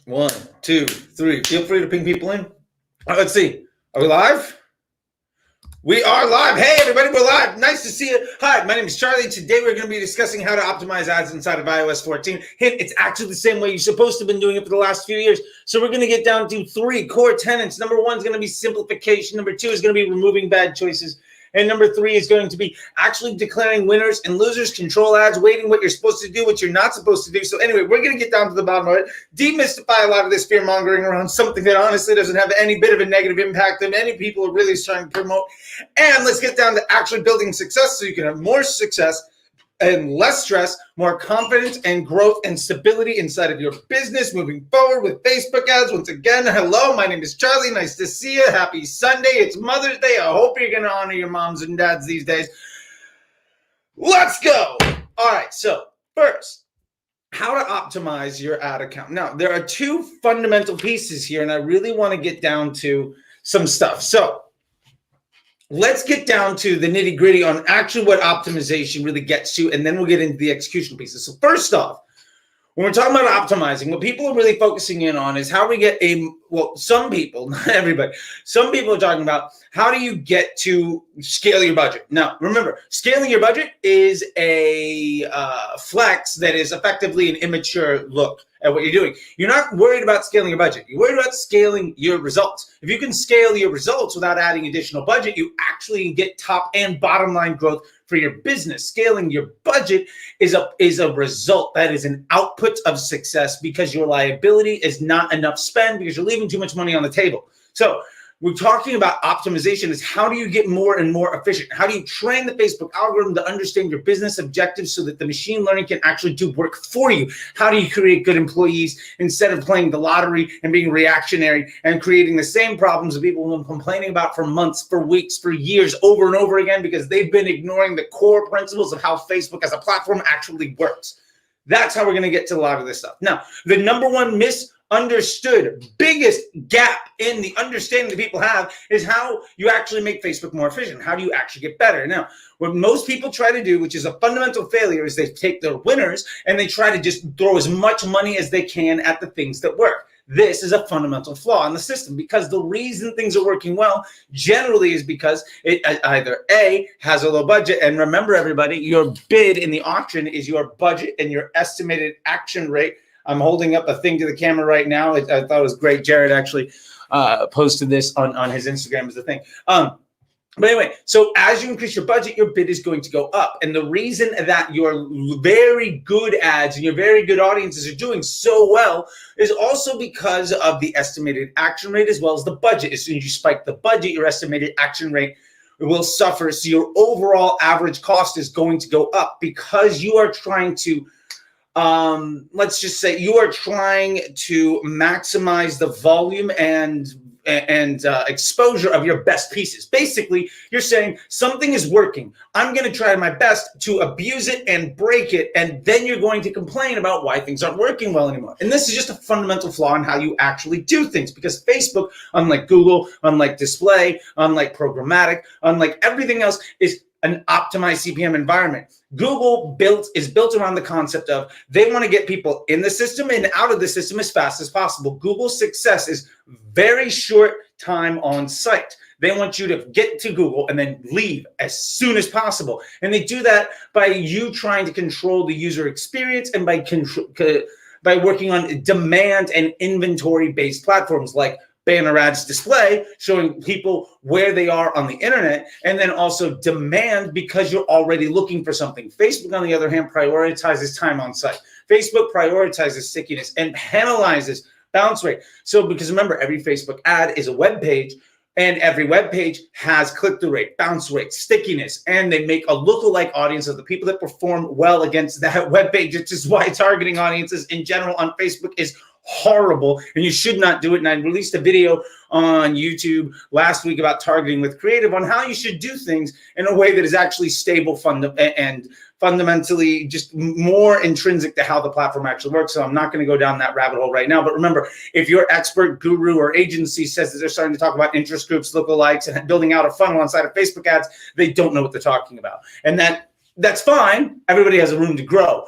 One, two, three. Feel free to ping people in. All right, let's see. Are we live? We are live. Hey, everybody, we're live. Nice to see you. Hi, my name is Charlie. Today, we're going to be discussing how to optimize ads inside of iOS 14. Hint, it's actually the same way you're supposed to have been doing it for the last few years. So we're going to get down to 3 core tenets. Number 1 is going to be simplification. Number 2 is going to be removing bad choices. And number 3 is going to be actually declaring winners and losers, control ads, weighting what you're supposed to do, what you're not supposed to do. So anyway, we're going to get down to the bottom of it, demystify a lot of this fear mongering around something that honestly doesn't have any bit of a negative impact that many people are really trying to promote. And let's get down to actually building success so you can have more success and less stress, more confidence and growth and stability inside of your business moving forward with Facebook ads. Once again, hello, my name is Charlie. Nice to see you. Happy Sunday. It's Mother's Day. I hope you're going to honor your moms and dads these days. Let's go. All right, so first, how to optimize your ad account. Now, there are 2 fundamental pieces here, and I really want to get down to some stuff. So let's get down to the nitty gritty on actually what optimization really gets to, and then we'll get into the execution pieces. So first off, when we're talking about optimizing, what people are really focusing in on is how we get some people, not everybody, some people are talking about how do you get to scale your budget. Now, remember, scaling your budget is a flex that is effectively an immature look at what you're doing. You're not worried about scaling your budget. You're worried about scaling your results. If you can scale your results without adding additional budget, you actually get top and bottom line growth for your business. Scaling your budget is a result, that is an output of success, because your liability is not enough spend because you're leaving too much money on the table. So we're talking about optimization is how do you get more and more efficient? How do you train the Facebook algorithm to understand your business objectives so that the machine learning can actually do work for you? How do you create good employees instead of playing the lottery and being reactionary and creating the same problems that people have been complaining about for months, for weeks, for years, over and over again, because they've been ignoring the core principles of how Facebook as a platform actually works. That's how we're going to get to a lot of this stuff. Now, the number one misunderstood, biggest gap in the understanding that people have is how you actually make Facebook more efficient. How do you actually get better? Now, what most people try to do, which is a fundamental failure, is they take their winners and they try to just throw as much money as they can at the things that work. This is a fundamental flaw in the system, because the reason things are working well generally is because it either A, has a low budget, and remember everybody, your bid in the auction is your budget and your estimated action rate. I'm holding up a thing to the camera right now. I thought it was great. Jared actually posted this on his Instagram as a thing. But anyway, so as you increase your budget, your bid is going to go up. And the reason that your very good ads and your very good audiences are doing so well is also because of the estimated action rate as well as the budget. As soon as you spike the budget, your estimated action rate will suffer. So your overall average cost is going to go up because you are trying to let's just say you are trying to maximize the volume and exposure of your best pieces. Basically, you're saying something is working. I'm going to try my best to abuse it and break it, and then you're going to complain about why things aren't working well anymore. And this is just a fundamental flaw in how you actually do things, because Facebook, unlike Google, unlike display, unlike programmatic, unlike everything else, is an optimized CPM environment. Google is built around the concept of they want to get people in the system and out of the system as fast as possible. Google's success is very short time on site. They want you to get to Google and then leave as soon as possible. And they do that by you trying to control the user experience and by working on demand and inventory-based platforms like banner ads display, showing people where they are on the internet, and then also demand because you're already looking for something. Facebook, on the other hand, prioritizes time on site. Facebook prioritizes stickiness and penalizes bounce rate. So because remember, every Facebook ad is a web page, and every web page has click-through rate, bounce rate, stickiness, and they make a lookalike audience of the people that perform well against that web page, which is why targeting audiences in general on Facebook is horrible, and you should not do it. And I released a video on YouTube last week about targeting with creative on how you should do things in a way that is actually stable, and fundamentally just more intrinsic to how the platform actually works. So I'm not going to go down that rabbit hole right now. But remember, if your expert, guru, or agency says that they're starting to talk about interest groups, lookalikes, and building out a funnel inside of Facebook ads, they don't know what they're talking about. And that's fine. Everybody has a room to grow.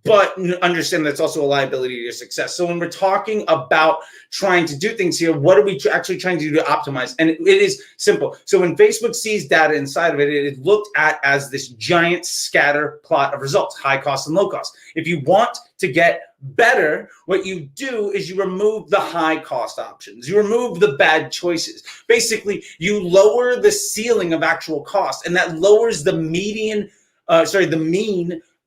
but understand that's also a liability to your success. So when we're talking about trying to do things here, what are we actually trying to do to optimize? And it is simple. So when Facebook sees data inside of it, it is looked at as this giant scatter plot of results, high cost and low cost. If you want to get better, what you do is you remove the high cost options. You remove the bad choices. Basically, you lower the ceiling of actual cost, and that lowers the mean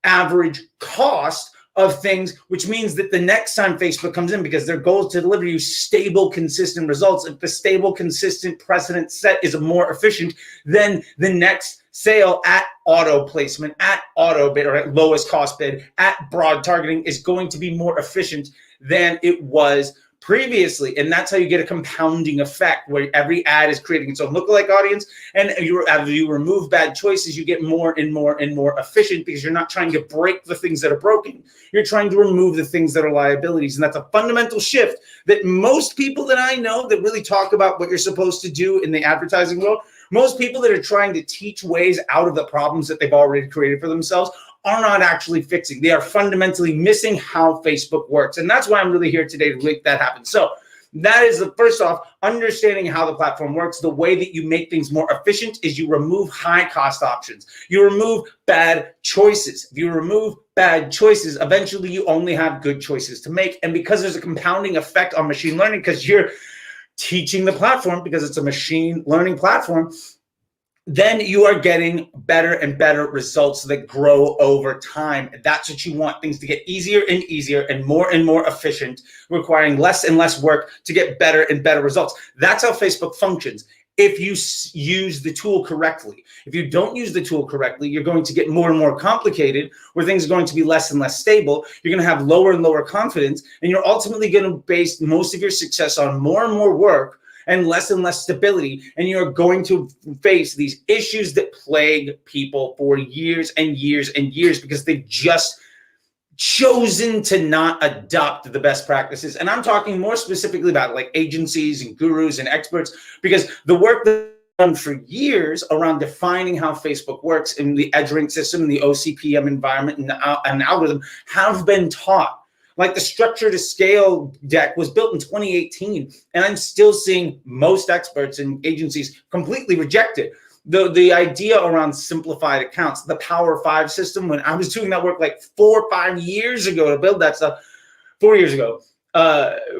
average cost of things, which means that the next time Facebook comes in, because their goal is to deliver you stable, consistent results, if the stable, consistent precedent set is more efficient, then the next sale at auto placement, at auto bid, or at lowest cost bid, at broad targeting is going to be more efficient than it was previously. And that's how you get a compounding effect where every ad is creating its own lookalike audience. And as you remove bad choices, you get more and more and more efficient, because you're not trying to break the things that are broken. You're trying to remove the things that are liabilities. And that's a fundamental shift that most people that I know that really talk about what you're supposed to do in the advertising world, most people that are trying to teach ways out of the problems that they've already created for themselves are not actually fixing. They are fundamentally missing how Facebook works. And that's why I'm really here today to make that happen. So that is the first off, understanding how the platform works. The way that you make things more efficient is you remove high cost options. You remove bad choices. If you remove bad choices, eventually you only have good choices to make. And because there's a compounding effect on machine learning, because you're teaching the platform, because it's a machine learning platform, then you are getting better and better results that grow over time. That's what you want, things to get easier and easier and more efficient, requiring less and less work to get better and better results. That's how Facebook functions. If you use the tool correctly. If you don't use the tool correctly, you're going to get more and more complicated, where things are going to be less and less stable. You're going to have lower and lower confidence, and you're ultimately going to base most of your success on more and more work and less stability. And you're going to face these issues that plague people for years and years and years, because they've just chosen to not adopt the best practices. And I'm talking more specifically about like agencies and gurus and experts, because the work that I've done for years around defining how Facebook works in the edge rank system, the OCPM environment, and algorithm have been taught. Like the structure to scale deck was built in 2018, and I'm still seeing most experts and agencies completely reject it. The idea around simplified accounts, the Power 5 system, when I was doing that work like 4 or 5 years ago to build that stuff, 4 years ago,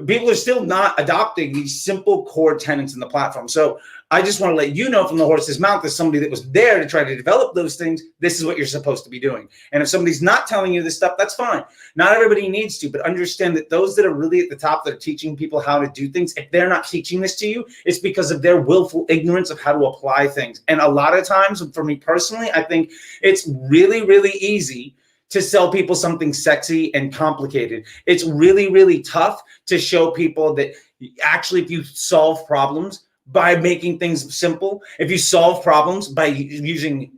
people are still not adopting these simple core tenets in the platform. So I just want to let you know from the horse's mouth, as somebody that was there to try to develop those things, this is what you're supposed to be doing. And if somebody's not telling you this stuff, that's fine. Not everybody needs to, but understand that those that are really at the top that are teaching people how to do things, if they're not teaching this to you, it's because of their willful ignorance of how to apply things. And a lot of times, for me personally, I think it's really, really easy to sell people something sexy and complicated. It's really, really tough to show people that actually, if you solve problems by making things simple, if you solve problems by using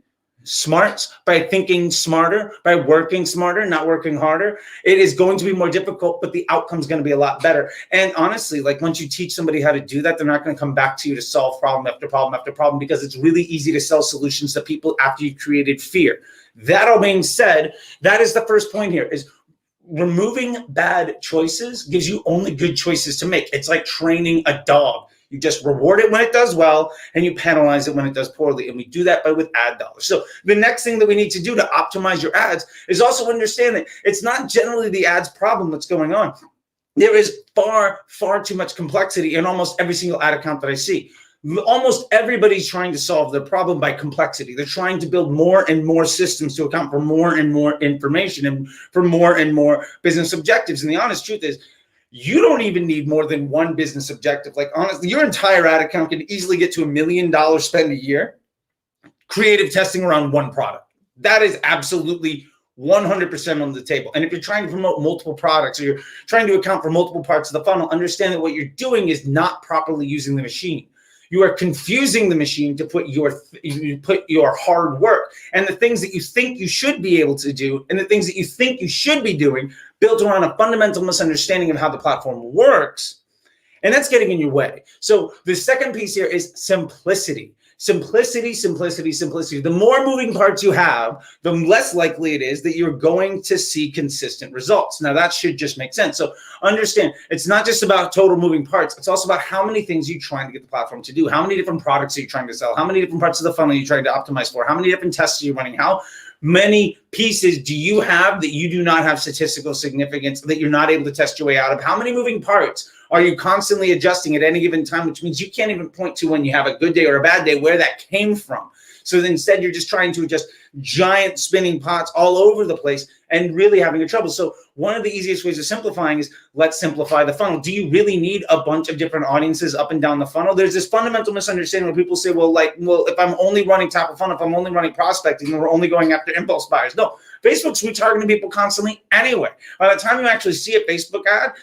smarts, by thinking smarter, by working smarter, not working harder, it is going to be more difficult, but the outcome is going to be a lot better. And honestly, like once you teach somebody how to do that, they're not going to come back to you to solve problem after problem after problem, because it's really easy to sell solutions to people after you've created fear. That all being said, that is the first point here, is removing bad choices gives you only good choices to make. It's like training a dog. You just reward it when it does well, and you penalize it when it does poorly. And we do that with ad dollars. So the next thing that we need to do to optimize your ads is also understand that it's not generally the ads problem that's going on. There is far, far too much complexity in almost every single ad account that I see. Almost everybody's trying to solve the problem by complexity. They're trying to build more and more systems to account for more and more information and for more and more business objectives. And the honest truth is, you don't even need more than one business objective. Like honestly, your entire ad account can easily get to $1 million spend a year creative testing around one product. That is absolutely 100% on the table. And if you're trying to promote multiple products, or you're trying to account for multiple parts of the funnel, understand that what you're doing is not properly using the machine. You are confusing the machine to put your hard work and the things that you think you should be able to do and the things that you think you should be doing, built around a fundamental misunderstanding of how the platform works. And that's getting in your way. So the second piece here is simplicity. Simplicity, simplicity, simplicity. The more moving parts you have, the less likely it is that you're going to see consistent results. Now, that should just make sense. So understand, it's not just about total moving parts. It's also about how many things you're trying to get the platform to do. How many different products are you trying to sell? How many different parts of the funnel are you trying to optimize for? How many different tests are you running? How many pieces do you have that you do not have statistical significance, that you're not able to test your way out of? How many moving parts are you constantly adjusting at any given time, which means you can't even point to when you have a good day or a bad day where that came from. So instead, you're just trying to adjust giant spinning pots all over the place and really having a trouble. So one of the easiest ways of simplifying is let's simplify the funnel. Do you really need a bunch of different audiences up and down the funnel? There's this fundamental misunderstanding where people say, well, if I'm only running top of funnel, if I'm only running prospecting, then we're only going after impulse buyers. No, Facebook's retargeting people constantly anyway. By the time you actually see a Facebook ad,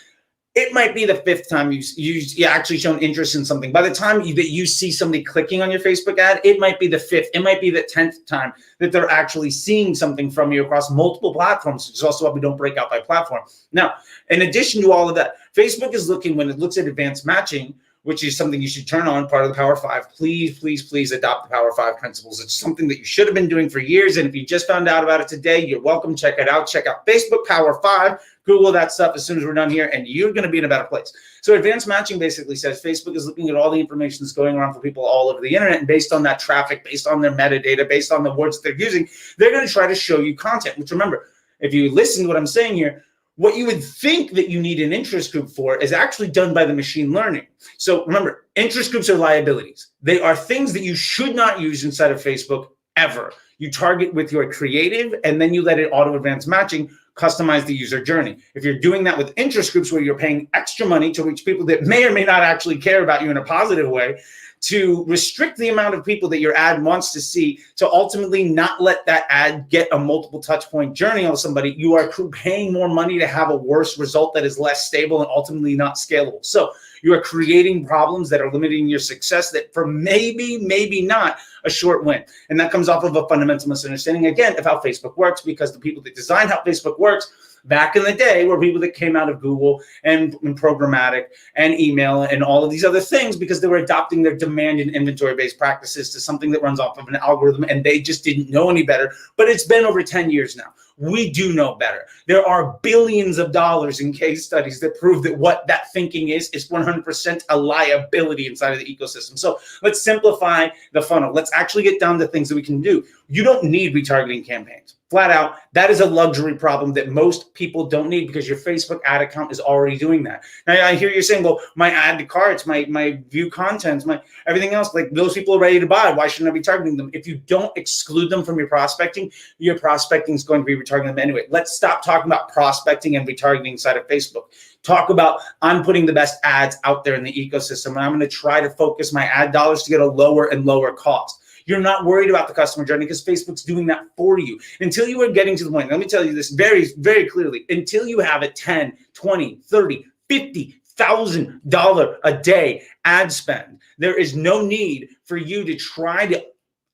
it might be the fifth time you actually shown interest in something. By the time that you see somebody clicking on your Facebook ad, it might be the fifth, it might be the 10th time that they're actually seeing something from you across multiple platforms, which is also why we don't break out by platform. Now, in addition to all of that, Facebook is looking, when it looks at advanced matching, which is something you should turn on, part of the Power 5. Please, please, please adopt the Power 5 principles. It's something that you should have been doing for years. And if you just found out about it today, you're welcome. Check it out. Check out Facebook Power 5. Google that stuff as soon as we're done here, and you're going to be in a better place. So advanced matching basically says Facebook is looking at all the information that's going around for people all over the internet, and based on that traffic, based on their metadata, based on the words that they're using, they're going to try to show you content, which, remember, if you listen to what I'm saying here, what you would think that you need an interest group for is actually done by the machine learning. So remember, interest groups are liabilities. They are things that you should not use inside of Facebook ever. You target with your creative, and then you let it auto advanced matching customize the user journey. If you're doing that with interest groups where you're paying extra money to reach people that may or may not actually care about you in a positive way, to restrict the amount of people that your ad wants to see, to ultimately not let that ad get a multiple touch point journey on somebody, you are paying more money to have a worse result that is less stable and ultimately not scalable. So you are creating problems that are limiting your success that for maybe not a short win. And that comes off of a fundamental misunderstanding, again, of how Facebook works, because the people that design how Facebook works back in the day were people that came out of Google and programmatic and email and all of these other things, because they were adopting their demand and inventory-based practices to something that runs off of an algorithm, and they just didn't know any better. But it's been over 10 years now. We do know better. There are billions of dollars in case studies that prove that what that thinking is 100% a liability inside of the ecosystem. So let's simplify the funnel. Let's actually get down to things that we can do. You don't need retargeting campaigns. Flat out, that is a luxury problem that most people don't need, because your Facebook ad account is already doing that. Now, I hear you saying, well, my add to carts, my view contents, my everything else, like those people are ready to buy. Why shouldn't I be targeting them? If you don't exclude them from your prospecting is going to be retargeting them anyway. Let's stop talking about prospecting and retargeting inside of Facebook. Talk about, I'm putting the best ads out there in the ecosystem, and I'm going to try to focus my ad dollars to get a lower and lower cost. You're not worried about the customer journey because Facebook's doing that for you. Until you are getting to the point, let me tell you this very, very clearly, until you have a $10, $20, $30, $50,000 a day ad spend, there is no need for you to try to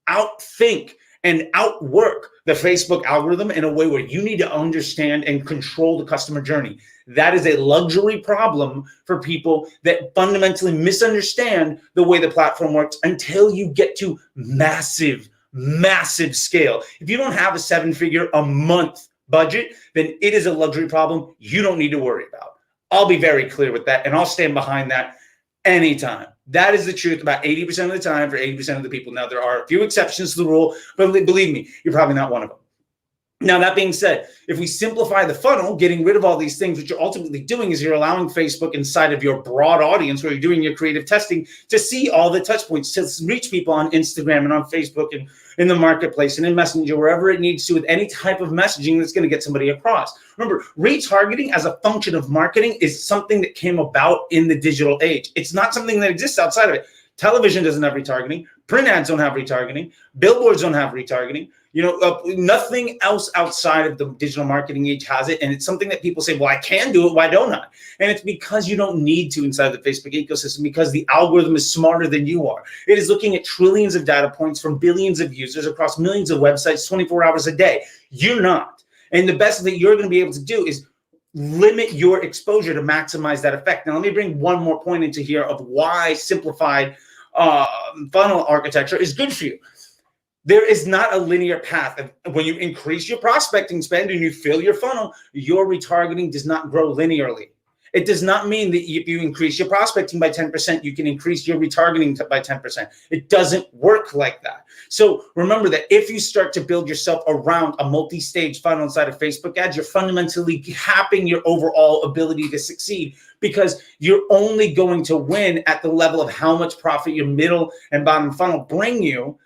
outthink and outwork the Facebook algorithm in a way where you need to understand and control the customer journey. That is a luxury problem for people that fundamentally misunderstand the way the platform works until you get to massive scale. If you don't have a 7-figure a month budget, then it is a luxury problem you don't need to worry about. I'll be very clear with that, and I'll stand behind that anytime. That is the truth about 80% of the time for 80% of the people. Now, there are a few exceptions to the rule, but believe me, you're probably not one of them. Now, that being said, if we simplify the funnel, getting rid of all these things, what you're ultimately doing is you're allowing Facebook inside of your broad audience where you're doing your creative testing to see all the touch points, to reach people on Instagram and on Facebook and in the marketplace and in Messenger, wherever it needs to, with any type of messaging that's going to get somebody across. Remember, retargeting as a function of marketing is something that came about in the digital age. It's not something that exists outside of it. Television doesn't have retargeting. Print ads don't have retargeting. Billboards don't have retargeting. Nothing else outside of the digital marketing age has it. And it's something that people say, well, I can do it. Why don't I? And it's because you don't need to inside the Facebook ecosystem, because the algorithm is smarter than you are. It is looking at trillions of data points from billions of users across millions of websites 24 hours a day. You're not. And the best that you're going to be able to do is limit your exposure to maximize that effect. Now, let me bring one more point into here of why simplified funnel architecture is good for you. There is not a linear path. When you increase your prospecting spend and you fill your funnel, your retargeting does not grow linearly. It does not mean that if you increase your prospecting by 10%, you can increase your retargeting by 10%. It doesn't work like that. So remember that if you start to build yourself around a multi-stage funnel inside of Facebook ads, you're fundamentally capping your overall ability to succeed, because you're only going to win at the level of how much profit your middle and bottom funnel bring you.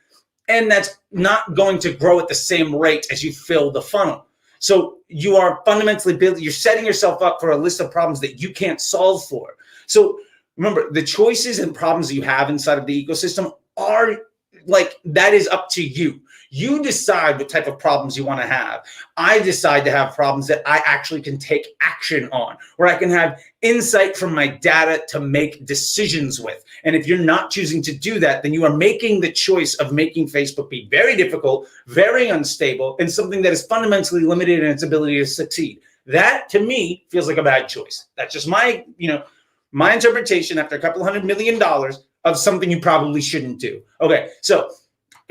And that's not going to grow at the same rate as you fill the funnel. So you are fundamentally you're setting yourself up for a list of problems that you can't solve for. So remember, the choices and problems that you have inside of the ecosystem are that is up to you. You decide what type of problems you want to have. I decide to have problems that I actually can take action on, where I can have insight from my data to make decisions with. And if you're not choosing to do that, then you are making the choice of making Facebook be very difficult, very unstable, and something that is fundamentally limited in its ability to succeed. That, to me, feels like a bad choice. That's just my interpretation after a couple $100 million of something you probably shouldn't do. Okay, so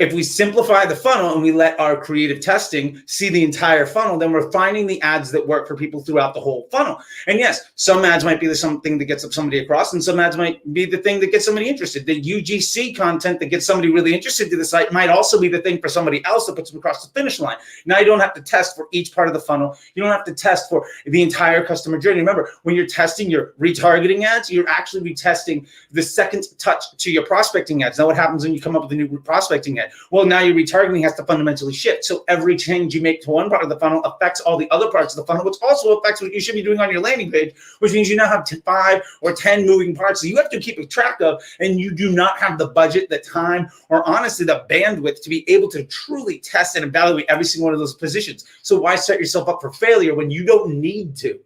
if we simplify the funnel and we let our creative testing see the entire funnel, then we're finding the ads that work for people throughout the whole funnel. And yes, some ads might be the something that gets somebody across, and some ads might be the thing that gets somebody interested. The UGC content that gets somebody really interested to the site might also be the thing for somebody else that puts them across the finish line. Now you don't have to test for each part of the funnel. You don't have to test for the entire customer journey. Remember, when you're testing your retargeting ads, you're actually retesting the second touch to your prospecting ads. Now what happens when you come up with a new prospecting ad? Well, now your retargeting has to fundamentally shift. So every change you make to one part of the funnel affects all the other parts of the funnel, which also affects what you should be doing on your landing page, which means you now have 5 or 10 moving parts that you have to keep track of, and you do not have the budget, the time, or honestly the bandwidth to be able to truly test and evaluate every single one of those positions. So why set yourself up for failure when you don't need to?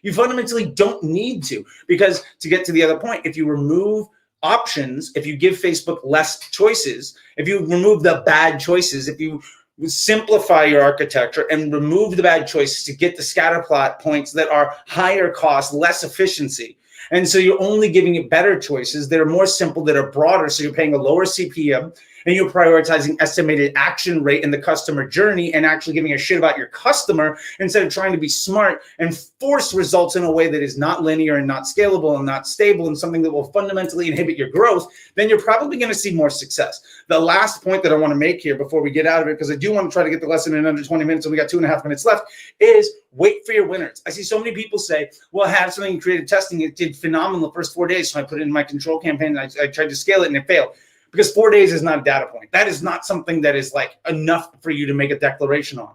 You fundamentally don't need to, because to get to the other point, if you remove options, if you give Facebook less choices, if you remove the bad choices, if you simplify your architecture and remove the bad choices to get the scatter plot points that are higher cost, less efficiency. And so you're only giving it better choices that are more simple, that are broader. So you're paying a lower CPM, and you're prioritizing estimated action rate in the customer journey and actually giving a shit about your customer instead of trying to be smart and force results in a way that is not linear and not scalable and not stable and something that will fundamentally inhibit your growth, then you're probably going to see more success. The last point that I want to make here before we get out of it, because I do want to try to get the lesson in under 20 minutes, and we got 2.5 minutes left, is wait for your winners. I see so many people say, well, I have something in creative testing. It did phenomenal the first 4 days. So I put it in my control campaign and I tried to scale it and it failed. Because 4 days is not a data point. That is not something that is enough for you to make a declaration on.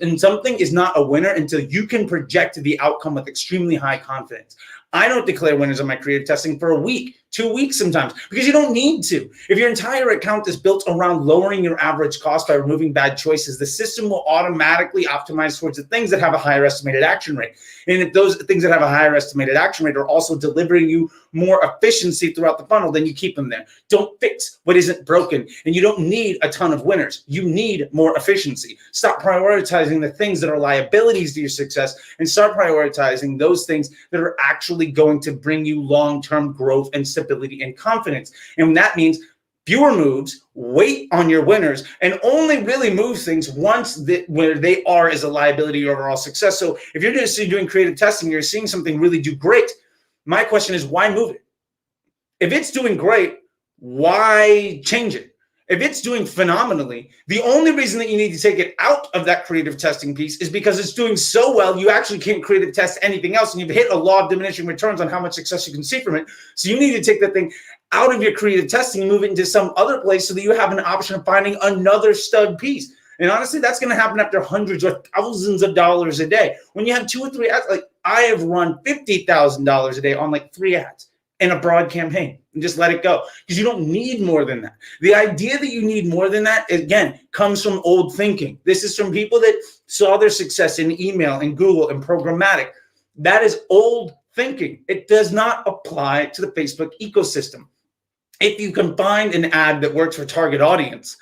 And something is not a winner until you can project the outcome with extremely high confidence. I don't declare winners on my creative testing for a week, 2 weeks sometimes, because you don't need to. If your entire account is built around lowering your average cost by removing bad choices, the system will automatically optimize towards the things that have a higher estimated action rate. And if those things that have a higher estimated action rate are also delivering you more efficiency throughout the funnel, then you keep them there. Don't fix what isn't broken. And you don't need a ton of winners. You need more efficiency. Stop prioritizing the things that are liabilities to your success and start prioritizing those things that are actually going to bring you long-term growth and stability and confidence. And that means fewer moves, wait on your winners, and only really move things once where they are as a liability to overall success. So if you're just doing creative testing, you're seeing something really do great. My question is, why move it? If it's doing great, why change it? If it's doing phenomenally, the only reason that you need to take it out of that creative testing piece is because it's doing so well, you actually can't creative test anything else, and you've hit a law of diminishing returns on how much success you can see from it. So you need to take that thing out of your creative testing and move it into some other place so that you have an option of finding another stud piece. And honestly, that's going to happen after hundreds or thousands of dollars a day. When you have 2 or 3 ads, I have run $50,000 a day on 3 ads in a broad campaign, and just let it go, because you don't need more than that. The idea that you need more than that, again, comes from old thinking. This is from people that saw their success in email and Google and programmatic. That is old thinking. It does not apply to the Facebook ecosystem. If you can find an ad that works for target audience,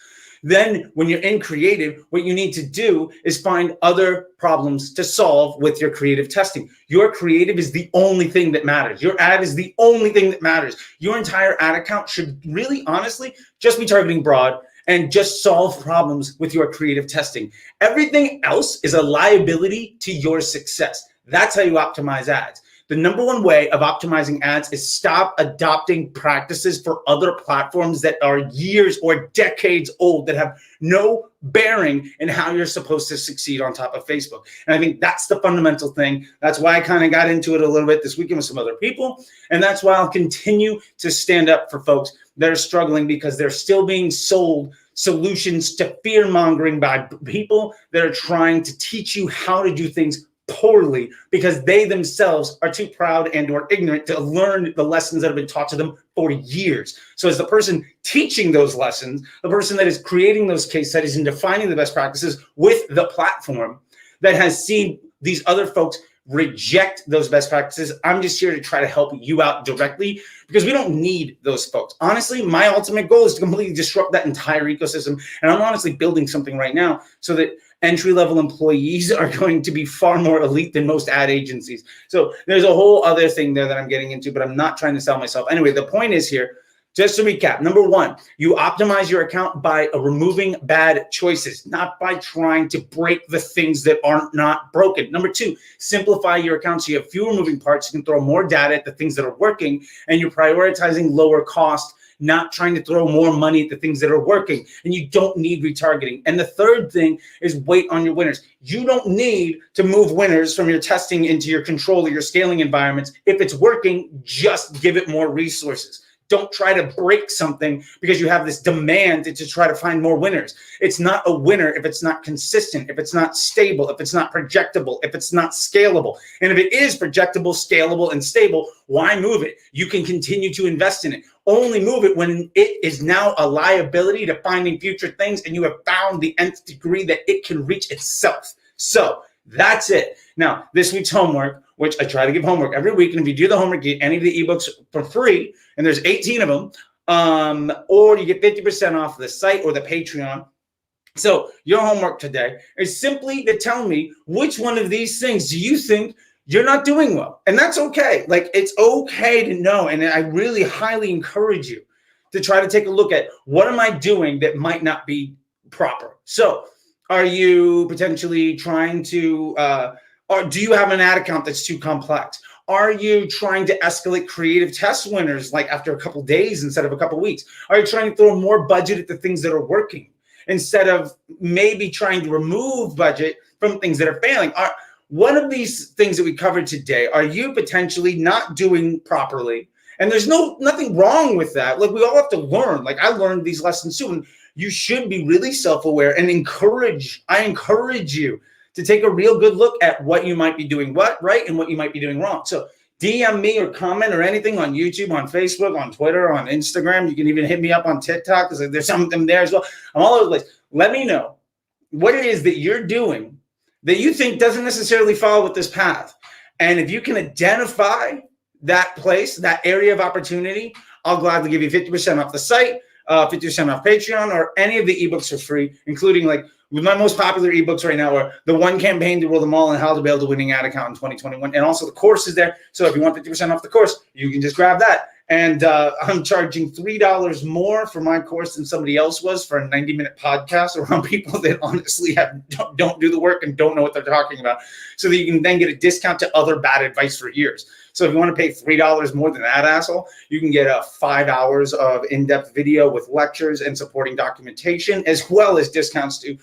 Then when you're in creative, what you need to do is find other problems to solve with your creative testing. Your creative is the only thing that matters. Your ad is the only thing that matters. Your entire ad account should really, honestly, just be targeting broad and just solve problems with your creative testing. Everything else is a liability to your success. That's how you optimize ads. The number one way of optimizing ads is stop adopting practices for other platforms that are years or decades old, that have no bearing in how you're supposed to succeed on top of Facebook. And I think that's the fundamental thing. That's why I kind of got into it a little bit this weekend with some other people. And that's why I'll continue to stand up for folks that are struggling, because they're still being sold solutions to fear mongering by people that are trying to teach you how to do things poorly, because they themselves are too proud and or ignorant to learn the lessons that have been taught to them for years. So as the person teaching those lessons, the person that is creating those case studies and defining the best practices with the platform that has seen these other folks reject those best practices, I'm just here to try to help you out directly, because we don't need those folks. Honestly, my ultimate goal is to completely disrupt that entire ecosystem. And I'm honestly building something right now so that entry-level employees are going to be far more elite than most ad agencies. So there's a whole other thing there that I'm getting into, but I'm not trying to sell myself. Anyway, the point is here, just to recap, number one, you optimize your account by removing bad choices, not by trying to break the things that are not broken. Number two, simplify your account so you have fewer moving parts. You can throw more data at the things that are working, and you're prioritizing lower cost, not trying to throw more money at the things that are working. And you don't need retargeting. And the third thing is wait on your winners. You don't need to move winners from your testing into your control or your scaling environments. If it's working, just give it more resources. Don't try to break something because you have this demand to try to find more winners. It's not a winner if it's not consistent, if it's not stable, if it's not projectable, if it's not scalable. And if it is projectable, scalable, and stable, why move it? You can continue to invest in it. Only move it when it is now a liability to finding future things and you have found the nth degree that it can reach itself. So that's it. Now, this week's homework, which I try to give homework every week, and if you do the homework, you get any of the ebooks for free, and there's 18 of them, or you get 50% off the site or the Patreon. So your homework today is simply to tell me which one of these things do you think you're not doing well. And that's okay. Like, it's okay to know, and I really highly encourage you to try to take a look at what am I doing that might not be proper. So are you potentially trying to, or do you have an ad account that's too complex? Are you trying to escalate creative test winners like after a couple days instead of a couple weeks? Are you trying to throw more budget at the things that are working instead of maybe trying to remove budget from things that are failing? One of these things that we covered today, are you potentially not doing properly? And there's nothing wrong with that. Like, we all have to learn. Like, I learned these lessons too. And you should be really self-aware and I encourage you to take a real good look at what you might be doing right and what you might be doing wrong. So DM me or comment or anything on YouTube, on Facebook, on Twitter, on Instagram. You can even hit me up on TikTok because there's something there as well. I'm all over the place. Let me know what it is that you're doing that you think doesn't necessarily follow with this path. And if you can identify that place, that area of opportunity, I'll gladly give you 50% off the site, 50% off Patreon, or any of the ebooks for free, including like my most popular ebooks right now are the one campaign to rule them all and how to build a winning ad account in 2021. And also the course is there. So if you want 50% off the course, you can just grab that. And I'm charging $3 more for my course than somebody else was for a 90-minute podcast around people that honestly don't do the work and don't know what they're talking about, so that you can then get a discount to other bad advice for years. So if you want to pay $3 more than that asshole, you can get 5 hours of in-depth video with lectures and supporting documentation, as well as discounts to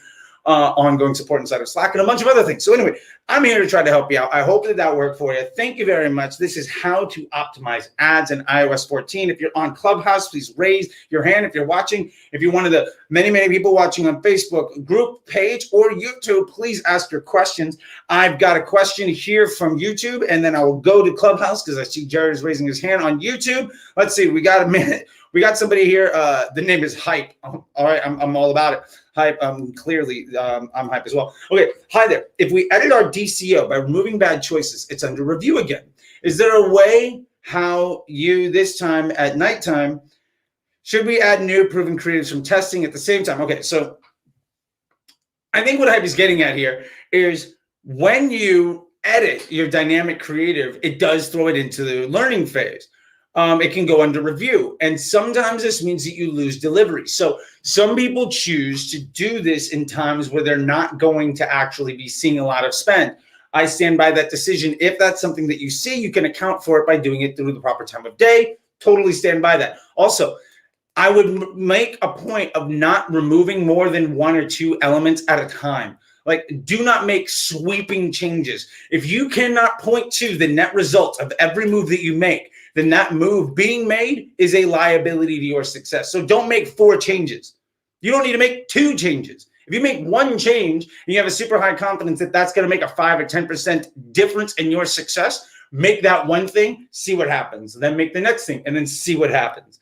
ongoing support inside of Slack and a bunch of other things. So anyway, I'm here to try to help you out. I hope that worked for you. Thank you very much. This is how to optimize ads in iOS 14. If you're on Clubhouse, please raise your hand if you're watching. If you're one of the many, many people watching on Facebook group page or YouTube, please ask your questions. I've got a question here from YouTube, and then I will go to Clubhouse because I see Jared is raising his hand on YouTube. Let's see. We got a minute. We got somebody here. The name is Hype. All right. I'm all about it. Hype. Clearly, I'm Hype as well. Okay. Hi there. If we edit our DCO by removing bad choices, it's under review again. Is there a way how you, this time at nighttime, Should we add new proven creatives from testing at the same time? Okay, so I think what Hype is getting at here is when you edit your dynamic creative, it does throw it into the learning phase. It can go under review. And sometimes this means that you lose delivery. So some people choose to do this in times where they're not going to actually be seeing a lot of spend. I stand by that decision. If that's something that you see, you can account for it by doing it through the proper time of day. Totally stand by that. Also, I would make a point of not removing more than one or two elements at a time. Like, do not make sweeping changes. If you cannot point to the net result of every move that you make, then that move being made is a liability to your success. So don't make 4 changes. You don't need to make 2 changes. If you make 1 change and you have a super high confidence that that's going to make a 5 or 10% difference in your success, make that one thing, see what happens. Then make the next thing and then see what happens.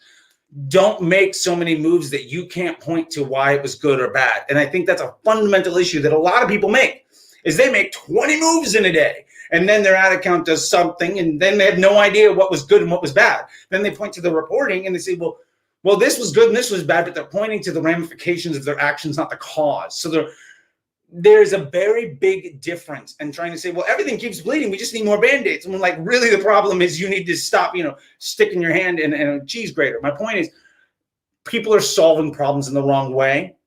Don't make so many moves that you can't point to why it was good or bad. And I think that's a fundamental issue that a lot of people make, is they make 20 moves in a day. And then their ad account does something, and then they have no idea what was good and what was bad. Then they point to the reporting and they say, well, this was good and this was bad, but they're pointing to the ramifications of their actions, not the cause. So there's a very big difference in trying to say, well, everything keeps bleeding. We just need more Band-Aids. And we're like, really, the problem is you need to stop, sticking your hand in a cheese grater. My point is, people are solving problems in the wrong way.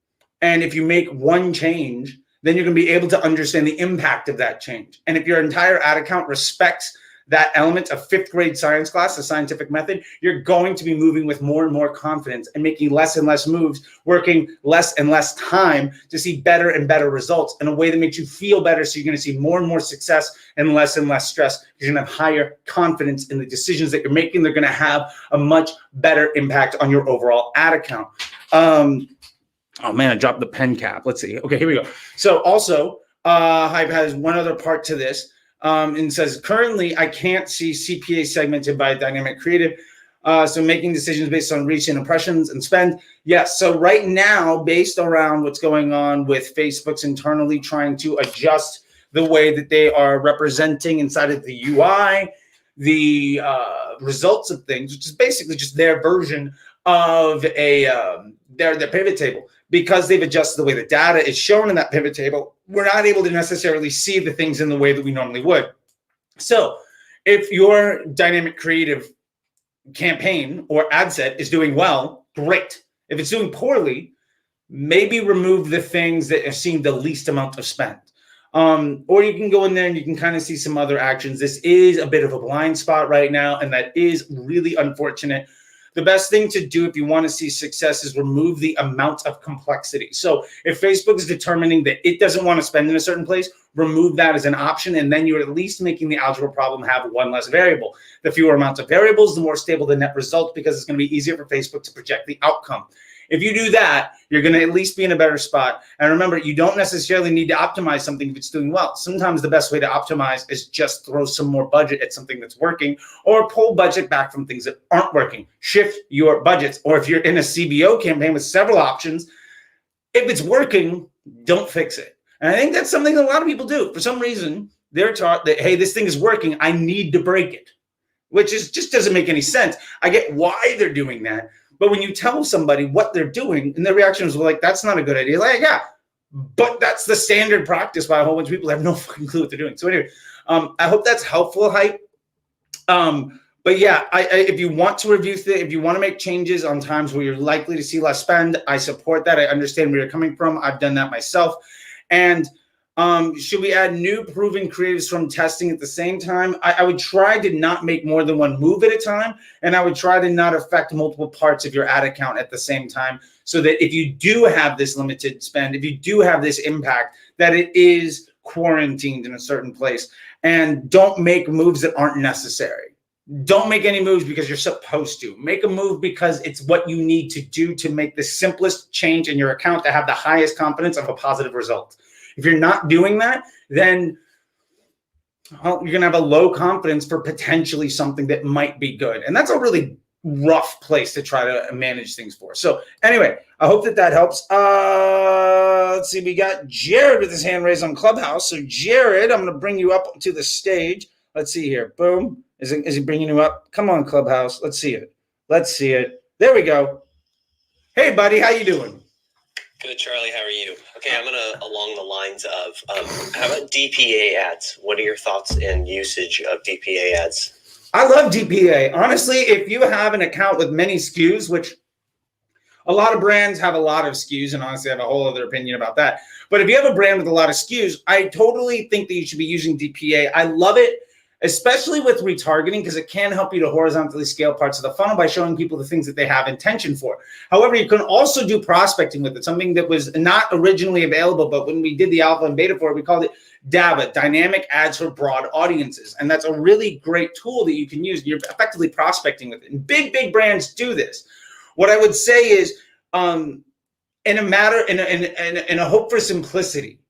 And if you make 1 change, then you're going to be able to understand the impact of that change. And if your entire ad account respects that element of 5th grade science class, the scientific method, you're going to be moving with more and more confidence and making less and less moves, working less and less time to see better and better results in a way that makes you feel better. So you're going to see more and more success and less stress, because you're going to have higher confidence in the decisions that you're making. They're going to have a much better impact on your overall ad account. Oh man, I dropped the pen cap. Let's see. Okay, here we go. So also, Hype has one other part to this. And says, currently, I can't see CPA segmented by dynamic creative. So making decisions based on reach and impressions and spend. Yes. So right now, based around what's going on with Facebook's internally trying to adjust the way that they are representing inside of the UI, the results of things, which is basically just their version of their pivot table. Because they've adjusted the way the data is shown in that pivot table, we're not able to necessarily see the things in the way that we normally would. So if your dynamic creative campaign or ad set is doing well, great. If it's doing poorly, maybe remove the things that are seeing the least amount of spend. Or you can go in there and you can kind of see some other actions. This is a bit of a blind spot right now, and that is really unfortunate. The best thing to do if you want to see success is remove the amount of complexity. So if Facebook is determining that it doesn't want to spend in a certain place, remove that as an option, and then you're at least making the algebra problem have 1 less variable. The fewer amounts of variables, the more stable the net result, because it's going to be easier for Facebook to project the outcome. If you do that, you're going to at least be in a better spot. And remember, you don't necessarily need to optimize something if it's doing well. Sometimes the best way to optimize is just throw some more budget at something that's working, or pull budget back from things that aren't working. Shift your budgets. Or if you're in a CBO campaign with several options, if it's working, don't fix it. And I think that's something that a lot of people do. For some reason, they're taught that, hey, this thing is working, I need to break it, which is just doesn't make any sense. I get why they're doing that. But when you tell somebody what they're doing, and their reaction is like, that's not a good idea. Like, yeah, but that's the standard practice by a whole bunch of people that have no fucking clue what they're doing. So anyway, I hope that's helpful, Hype. But yeah, if you want to review if you want to make changes on times where you're likely to see less spend, I support that. I understand where you're coming from. I've done that myself. And should we add new proven creatives from testing at the same time? I would try to not make more than 1 move at a time, and I would try to not affect multiple parts of your ad account at the same time, so that if you do have this limited spend, if you do have this impact, that it is quarantined in a certain place. And don't make moves that aren't necessary. Don't make any moves because you're supposed to. Make a move because it's what you need to do to make the simplest change in your account to have the highest confidence of a positive result. If you're not doing that, then you're going to have a low confidence for potentially something that might be good. And that's a really rough place to try to manage things for. So anyway, I hope that helps. Let's see. We got Jared with his hand raised on Clubhouse. So Jared, I'm going to bring you up to the stage. Let's see here. Boom. Is he bringing you up? Come on, Clubhouse. Let's see it. There we go. Hey, buddy, how you doing? Good, Charlie. How are you? Okay, I'm along the lines of how about DPA ads? What are your thoughts and usage of DPA ads? I love DPA. Honestly, if you have an account with many SKUs, which a lot of brands have a lot of SKUs, and honestly, I have a whole other opinion about that. But if you have a brand with a lot of SKUs, I totally think that you should be using DPA. I love it, especially with retargeting, because it can help you to horizontally scale parts of the funnel by showing people the things that they have intention for. However, you can also do prospecting with it, something that was not originally available, but when we did the alpha and beta for it, we called it DABA, Dynamic Ads for Broad Audiences. And that's a really great tool that you can use. You're effectively prospecting with it. And big brands do this. What I would say is, in a hope for simplicity,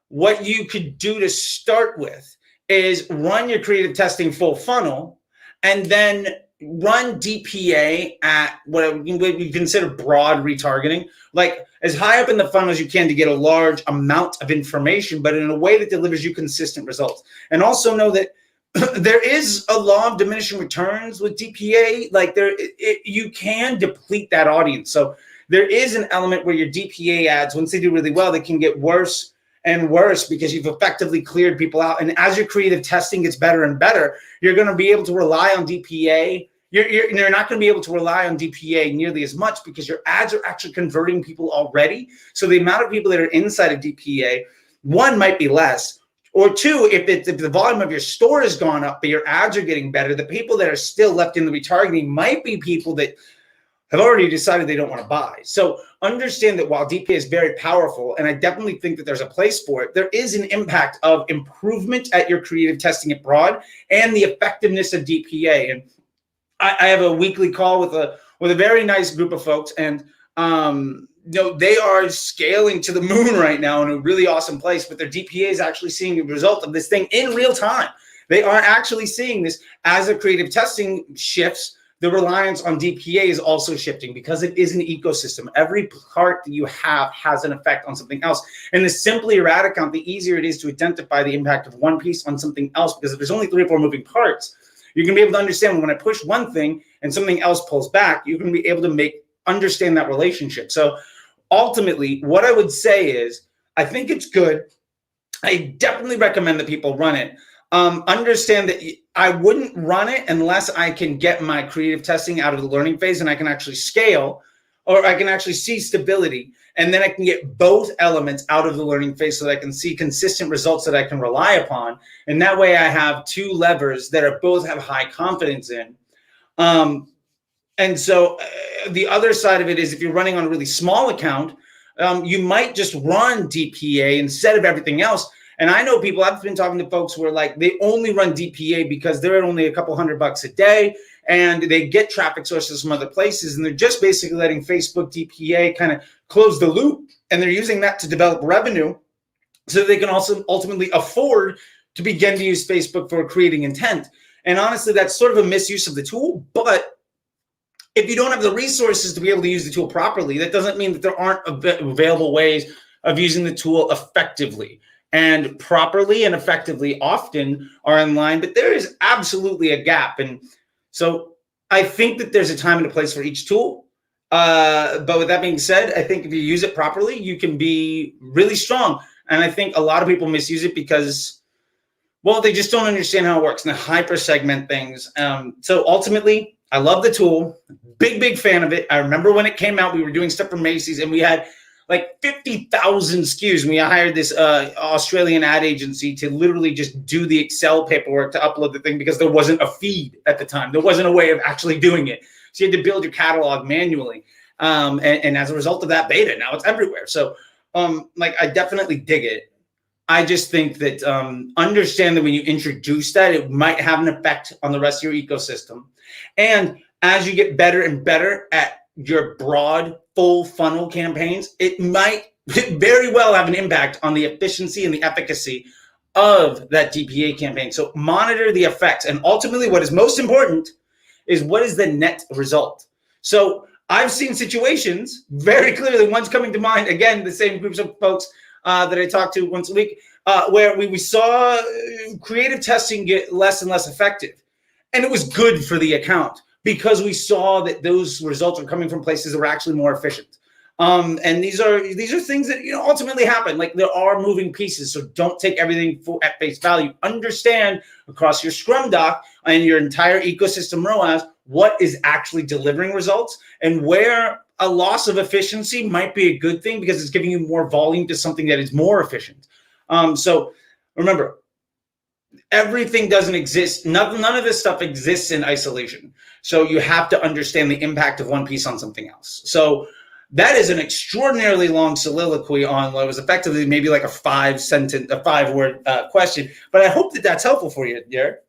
what you could do to start with is run your creative testing full funnel, and then run DPA at what we consider broad retargeting, like as high up in the funnel as you can to get a large amount of information, but in a way that delivers you consistent results. And also know that there is a law of diminishing returns with DPA. Like you can deplete that audience. So there is an element where your DPA ads, once they do really well, they can get worse and worse because you've effectively cleared people out. And as your creative testing gets better and better, you're going to be able to rely on DPA. You're not going to be able to rely on DPA nearly as much because your ads are actually converting people already. So the amount of people that are inside of DPA, one, might be less. Or two, if the volume of your store has gone up, but your ads are getting better, the people that are still left in the retargeting might be people that have already decided they don't want to buy. So understand that while DPA is very powerful, and I definitely think that there's a place for it, there is an impact of improvement at your creative testing it broad and the effectiveness of DPA. And I have a weekly call with a very nice group of folks, and they are scaling to the moon right now in a really awesome place, but their DPA is actually seeing a result of this thing in real time. They are actually seeing this as their creative testing shifts. The reliance on DPA is also shifting because it is an ecosystem. Every part that you have has an effect on something else. And the simpler your ad account, the easier it is to identify the impact of one piece on something else, because if there's only 3 or 4 moving parts, you're going to be able to understand when I push one thing and something else pulls back, you're going to be able to understand that relationship. So ultimately, what I would say is, I think it's good. I definitely recommend that people run it. Understand that I wouldn't run it unless I can get my creative testing out of the learning phase and I can actually scale, or I can actually see stability. And then I can get both elements out of the learning phase so that I can see consistent results that I can rely upon. And that way I have 2 levers that are both have high confidence in. And so the other side of it is, if you're running on a really small account, you might just run DPA instead of everything else. And I know people, I've been talking to folks who are like, they only run DPA because they're at only a couple $100 a day and they get traffic sources from other places. And they're just basically letting Facebook DPA kind of close the loop. And they're using that to develop revenue so they can also ultimately afford to begin to use Facebook for creating intent. And honestly, that's sort of a misuse of the tool. But if you don't have the resources to be able to use the tool properly, that doesn't mean that there aren't available ways of using the tool effectively. And properly and effectively often are in line, but there is absolutely a gap. And so I think that there's a time and a place for each tool. But with that being said, I think if you use it properly, you can be really strong. And I think a lot of people misuse it because, well, they just don't understand how it works and they hyper segment things. So ultimately, I love the tool. Big fan of it. I remember when it came out, we were doing stuff for Macy's and we had like 50,000 SKUs. We hired this Australian ad agency to literally just do the Excel paperwork to upload the thing because there wasn't a feed at the time. There wasn't a way of actually doing it. So you had to build your catalog manually. And as a result of that beta, now it's everywhere. So I definitely dig it. I just think that understand that when you introduce that, it might have an effect on the rest of your ecosystem. And as you get better and better at your broad full funnel campaigns, it might very well have an impact on the efficiency and the efficacy of that DPA campaign. So monitor the effects. And ultimately, what is most important is what is the net result. So I've seen situations very clearly, one's coming to mind, again, the same groups of folks that I talk to once a week, where we saw creative testing get less and less effective. And it was good for the account, because we saw that those results are coming from places that were actually more efficient. And these are things that ultimately happen. Like, there are moving pieces, so don't take everything at face value. Understand across your Scrum doc and your entire ecosystem ROAS what is actually delivering results, and where a loss of efficiency might be a good thing because it's giving you more volume to something that is more efficient. So remember, everything doesn't exist. None of this stuff exists in isolation. So you have to understand the impact of one piece on something else. So that is an extraordinarily long soliloquy on what was effectively maybe like a 5-word question. But I hope that that's helpful for you, Derek.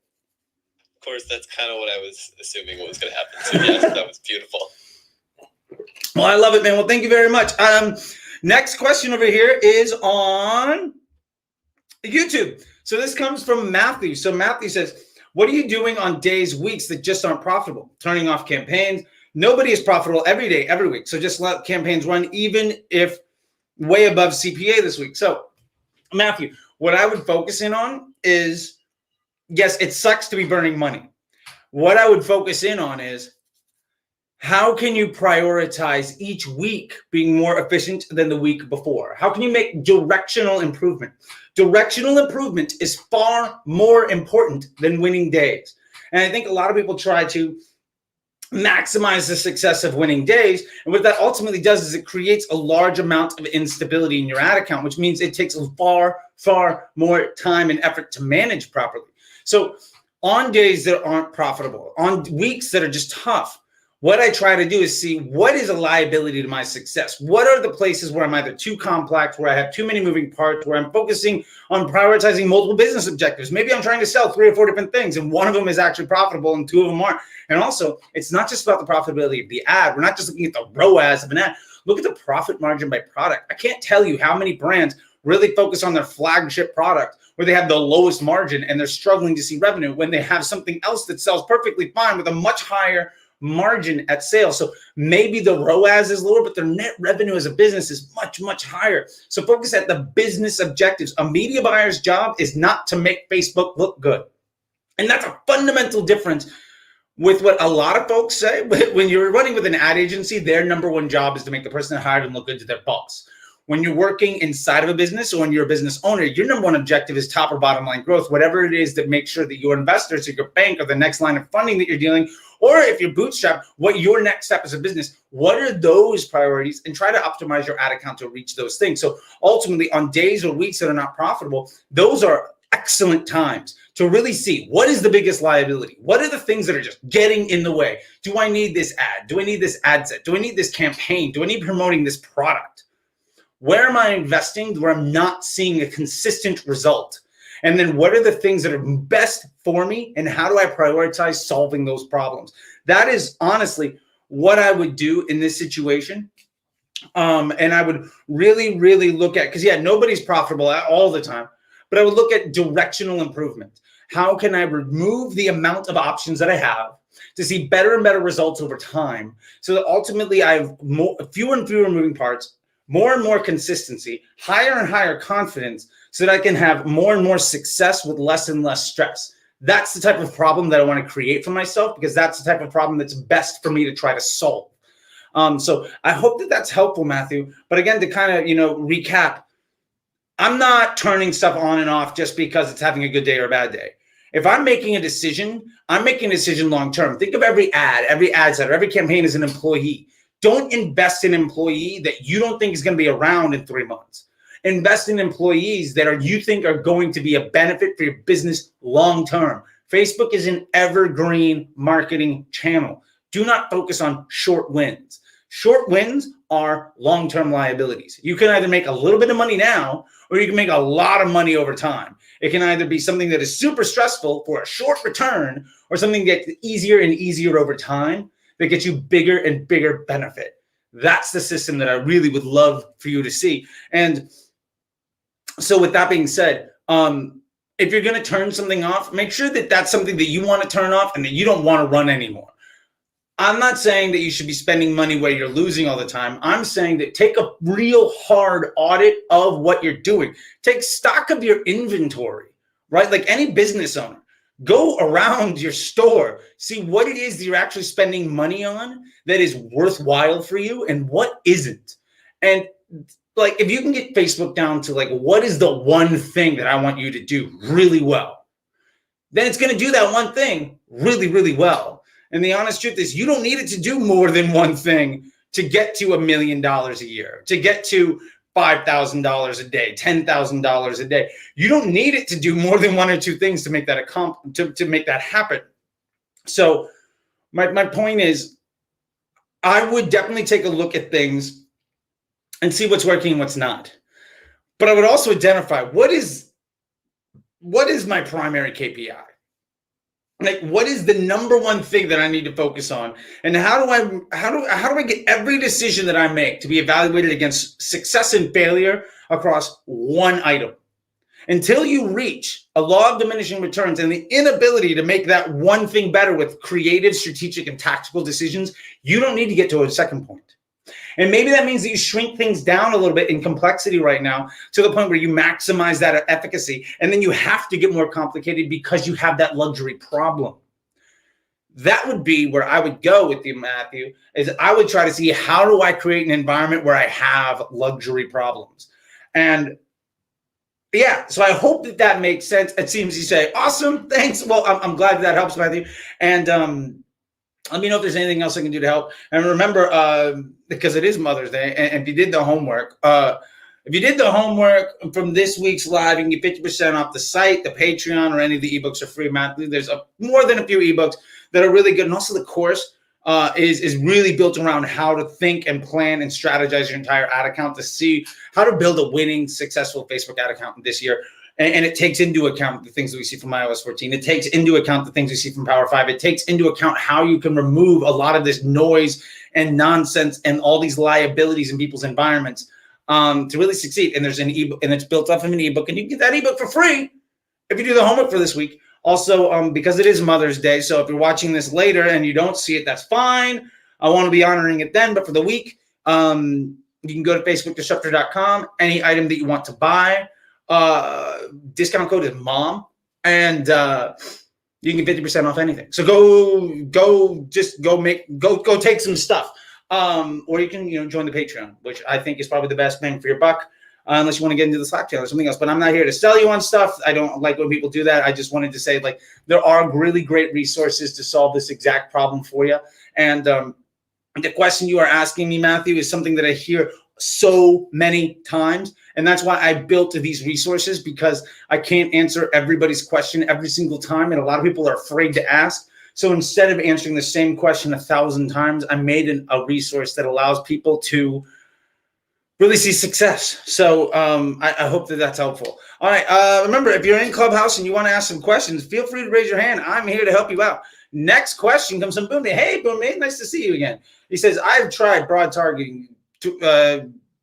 Of course, that's kind of what I was assuming what was going to happen. So yes, that was beautiful. Well, I love it, man. Well, thank you very much. Next question over here is on YouTube. So this comes from Matthew. So Matthew says, what are you doing on days, weeks that just aren't profitable? Turning off campaigns. Nobody is profitable every day, every week. So just let campaigns run, even if way above CPA this week. So Matthew, what I would focus in on is, yes, it sucks to be burning money. What I would focus in on is, how can you prioritize each week being more efficient than the week before? How can you make directional improvement? Directional improvement is far more important than winning days. And I think a lot of people try to maximize the success of winning days. And what that ultimately does is it creates a large amount of instability in your ad account, which means it takes far, far more time and effort to manage properly. So on days that aren't profitable, on weeks that are just tough, what I try to do is see what is a liability to my success. What are the places where I'm either too complex, where I have too many moving parts, where I'm focusing on prioritizing multiple business objectives. Maybe I'm trying to sell 3 or 4 different things, and one of them is actually profitable and 2 of them aren't. And also, it's not just about the profitability of the ad. We're not just looking at the ROAS of an ad. Look at the profit margin by product. I can't tell you how many brands really focus on their flagship product where they have the lowest margin and they're struggling to see revenue when they have something else that sells perfectly fine with a much higher margin at sale. So maybe the ROAS is lower, but their net revenue as a business is much, much higher. So focus at the business objectives. A media buyer's job is not to make Facebook look good. And that's a fundamental difference with what a lot of folks say. When you're running with an ad agency, their number one job is to make the person that hired them look good to their boss. When you're working inside of a business or when you're a business owner, your number one objective is top or bottom line growth, whatever it is that makes sure that your investors or your bank or the next line of funding that you're dealing, or if you're bootstrapped, what your next step as a business, what are those priorities, and try to optimize your ad account to reach those things. So ultimately on days or weeks that are not profitable, those are excellent times to really see what is the biggest liability. What are the things that are just getting in the way? Do I need this ad? Do I need this ad set? Do I need this campaign? Do I need promoting this product? Where am I investing where I'm not seeing a consistent result? And then what are the things that are best for me, and how do I prioritize solving those problems? That is honestly what I would do in this situation. And I would really, really look at, because nobody's profitable all the time, but I would look at directional improvement. How can I remove the amount of options that I have to see better and better results over time, so that ultimately I have fewer and fewer moving parts, more and more consistency, higher and higher confidence, so that I can have more and more success with less and less stress. That's the type of problem that I want to create for myself, because that's the type of problem that's best for me to try to solve. So I hope that that's helpful, Matthew. But again, to kind of, recap, I'm not turning stuff on and off just because it's having a good day or a bad day. If I'm making a decision, I'm making a decision long-term. Think of every ad set, or every campaign as an employee. Don't invest in an employee that you don't think is going to be around in 3 months. Invest in employees that you think are going to be a benefit for your business long-term. Facebook is an evergreen marketing channel. Do not focus on short wins. Short wins are long-term liabilities. You can either make a little bit of money now, or you can make a lot of money over time. It can either be something that is super stressful for a short return, or something that gets easier and easier over time that gets you bigger and bigger benefit. That's the system that I really would love for you to see. And so with that being said, if you're going to turn something off, make sure that that's something that you want to turn off and that you don't want to run anymore. I'm not saying that you should be spending money where you're losing all the time. I'm saying that take a real hard audit of what you're doing. Take stock of your inventory, right? Like any business owner. Go around your store, see what it is that you're actually spending money on that is worthwhile for you and what isn't. And like, if you can get Facebook down to like, what is the one thing that I want you to do really well, then it's going to do that one thing really, really well. And the honest truth is, you don't need it to do more than one thing to get to $1 million a year, to get to $5,000 a day, $10,000 a day. You don't need it to do more than one or two things to make that to make that happen. So my point is, I would definitely take a look at things and see what's working and what's not. But I would also identify what is my primary KPI? Like, what is the number one thing that I need to focus on? And how do I get every decision that I make to be evaluated against success and failure across one item? Until you reach a law of diminishing returns and the inability to make that one thing better with creative, strategic, and tactical decisions, you don't need to get to a second point. And maybe that means that you shrink things down a little bit in complexity right now to the point where you maximize that efficacy. And then you have to get more complicated because you have that luxury problem. That would be where I would go with you, Matthew, is I would try to see, how do I create an environment where I have luxury problems? And yeah, so I hope that makes sense. It seems you say, awesome, thanks. Well, I'm glad that helps, Matthew. And let me know if there's anything else I can do to help. And remember, because it is Mother's Day, and if you did the homework, from this week's live, you can get 50% off the site, the Patreon, or any of the ebooks are free, Matthew. There's more than a few ebooks that are really good. And also the course is really built around how to think and plan and strategize your entire ad account to see how to build a winning, successful Facebook ad account this year. And it takes into account the things that we see from iOS14. It takes into account the things we see from Power 5. It takes into account how you can remove a lot of this noise and nonsense and all these liabilities in people's environments to really succeed. And there's an ebook, and it's built off of an ebook, and you can get that ebook for free if you do the homework for this week. Also, because it is Mother's Day, so if you're watching this later and you don't see it, that's fine. I want to be honoring it then. But for the week, you can go to facebookdisruptor.com. Any item that you want to buy, discount code is MOM, and you can get 50% off anything. So go take some stuff, or you can join the Patreon, which I think is probably the best bang for your buck, unless you want to get into the Slack channel or something else. But I'm not here to sell you on stuff. I don't like when people do that. I just wanted to say, like, there are really great resources to solve this exact problem for you. And the question you are asking me, Matthew, is something that I hear so many times. And that's why I built these resources, because I can't answer everybody's question every single time. And a lot of people are afraid to ask. So instead of answering the same question 1,000 times, I made a resource that allows people to really see success. So I hope that that's helpful. All right. Remember, if you're in Clubhouse and you want to ask some questions, feel free to raise your hand. I'm here to help you out. Next question comes from Boomie. Hey, Boomie, nice to see you again. He says, I've tried broad targeting,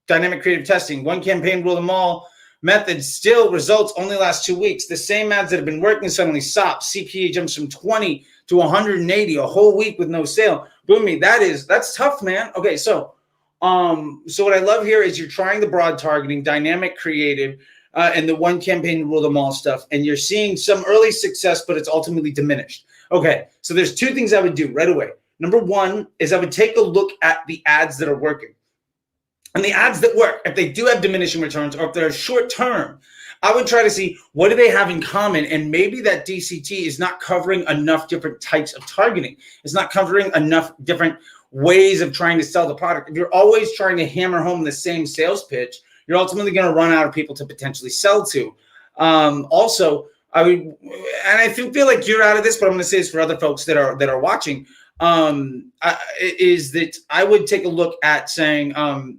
dynamic creative testing, one campaign rule them all method, still results only last 2 weeks. The same ads that have been working suddenly stop. CPA jumps from 20 to 180 a whole week with no sale. Boomie, that's tough, man. Okay, so what I love here is you're trying the broad targeting, dynamic creative, and the one campaign rule them all stuff, and you're seeing some early success, but it's ultimately diminished. Okay, so there's two things I would do right away. Number one is I would take a look at the ads that are working. And the ads that work, if they do have diminishing returns, or if they're short term, I would try to see, what do they have in common? And maybe that DCT is not covering enough different types of targeting. It's not covering enough different ways of trying to sell the product. If you're always trying to hammer home the same sales pitch, you're ultimately going to run out of people to potentially sell to. Also, I would, and I feel like you're out of this, but I'm going to say this for other folks that are watching, is that I would take a look at saying, am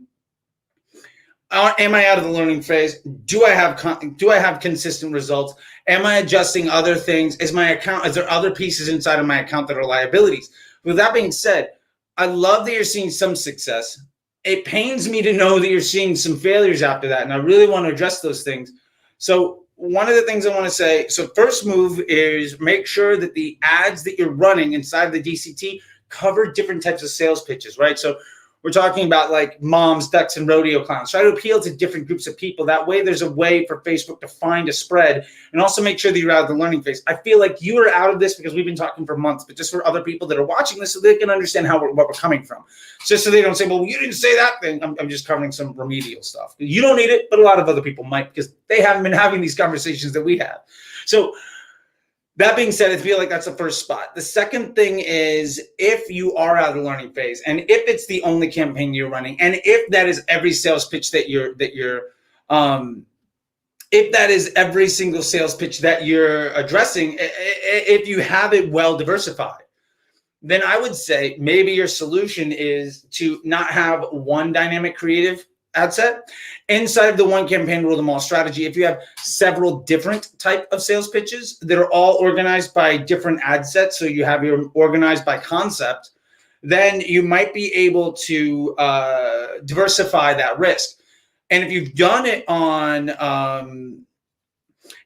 I out of the learning phase? Do I have consistent results? Am I adjusting other things? Is there other pieces inside of my account that are liabilities? With that being said, I love that you're seeing some success. It pains me to know that you're seeing some failures after that, and I really want to address those things. So one of the things I want to say, so first move is make sure that the ads that you're running inside of the DCT cover different types of sales pitches, right? So We're talking about like moms, ducks, and rodeo clowns. Try to appeal to different groups of people. That way there's a way for Facebook to find a spread and also make sure that you're out of the learning phase. I feel like you are out of this because we've been talking for months, but just for other people that are watching this so they can understand what we're coming from. Just so they don't say, well, you didn't say that thing. I'm just covering some remedial stuff. You don't need it, but a lot of other people might because they haven't been having these conversations that we have. So that being said, I feel like that's the first spot. The second thing is if you are out of the learning phase and if it's the only campaign you're running and if that is every sales pitch if that is every single sales pitch that you're addressing, if you have it well diversified, then I would say maybe your solution is to not have one dynamic creative ad set inside of the one campaign rule them all strategy. If you have several different type of sales pitches that are all organized by different ad sets, so you have your organized by concept, then you might be able to diversify that risk. And if you've done it on,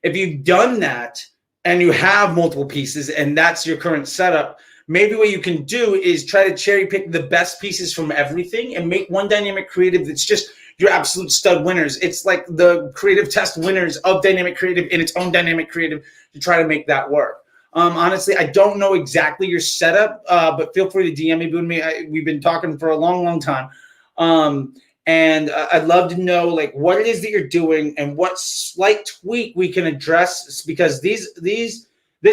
if you've done that and you have multiple pieces and that's your current setup, maybe what you can do is try to cherry pick the best pieces from everything and make one dynamic creative that's just your absolute stud winners. It's like the creative test winners of dynamic creative in its own dynamic creative to try to make that work. Honestly, I don't know exactly your setup, but feel free to DM me, Boon me. We've been talking for a long, long time. And I'd love to know like what it is that you're doing and what slight tweak we can address, because this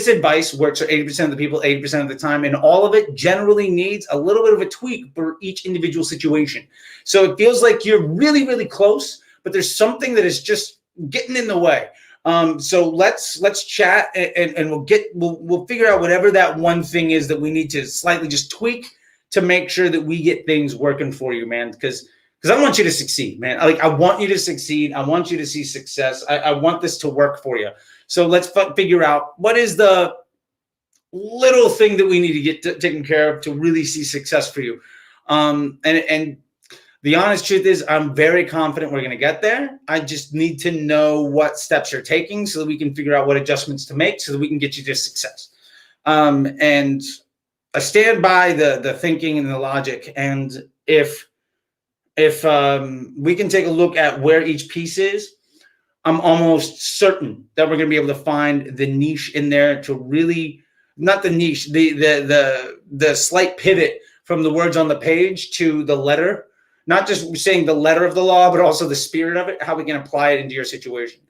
advice works for 80% of the people, 80% of the time, and all of it generally needs a little bit of a tweak for each individual situation. So it feels like you're really, really close, but there's something that is just getting in the way. So let's chat and we'll figure out whatever that one thing is that we need to slightly just tweak to make sure that we get things working for you, man. Because I want you to succeed, man. Like I want you to succeed. I want you to see success. I want this to work for you. So let's figure out what is the little thing that we need to get taken care of to really see success for you. And the honest truth is I'm very confident we're going to get there. I just need to know what steps you're taking so that we can figure out what adjustments to make so that we can get you to success. And I stand by the thinking and the logic. And if we can take a look at where each piece is, I'm almost certain that we're going to be able to find the niche in there to really, not the niche, the slight pivot from the words on the page to the letter, not just saying the letter of the law, but also the spirit of it, how we can apply it into your situation.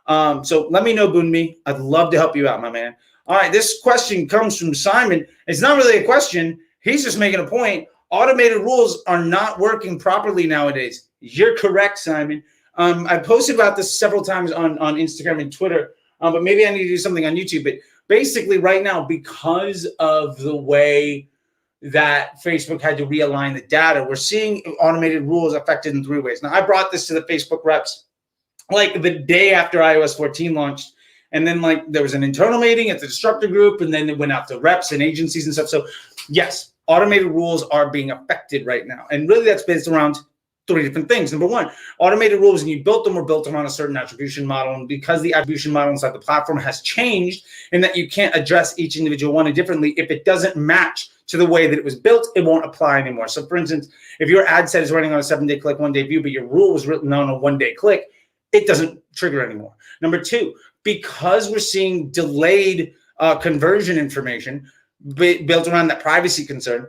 So let me know, Boonmi. I'd love to help you out, my man. All right, this question comes from Simon. It's not really a question. He's just making a point. Automated rules are not working properly nowadays. You're correct, Simon. I posted about this several times on Instagram and Twitter, but maybe I need to do something on YouTube. But basically right now, because of the way that Facebook had to realign the data, we're seeing automated rules affected in 3 ways. Now, I brought this to the Facebook reps like the day after iOS14 launched. And then like there was an internal meeting at the disruptor group, and then it went out to reps and agencies and stuff. So yes, automated rules are being affected right now. And really that's based around 3 different things. Number one, automated rules, and you built them, were built around a certain attribution model. And because the attribution model inside the platform has changed in that you can't address each individual one differently, if it doesn't match to the way that it was built, it won't apply anymore. So for instance, if your ad set is running on a 7-day click, 1-day view, but your rule was written on a 1-day click, it doesn't trigger anymore. Number two, because we're seeing delayed conversion information built around that privacy concern,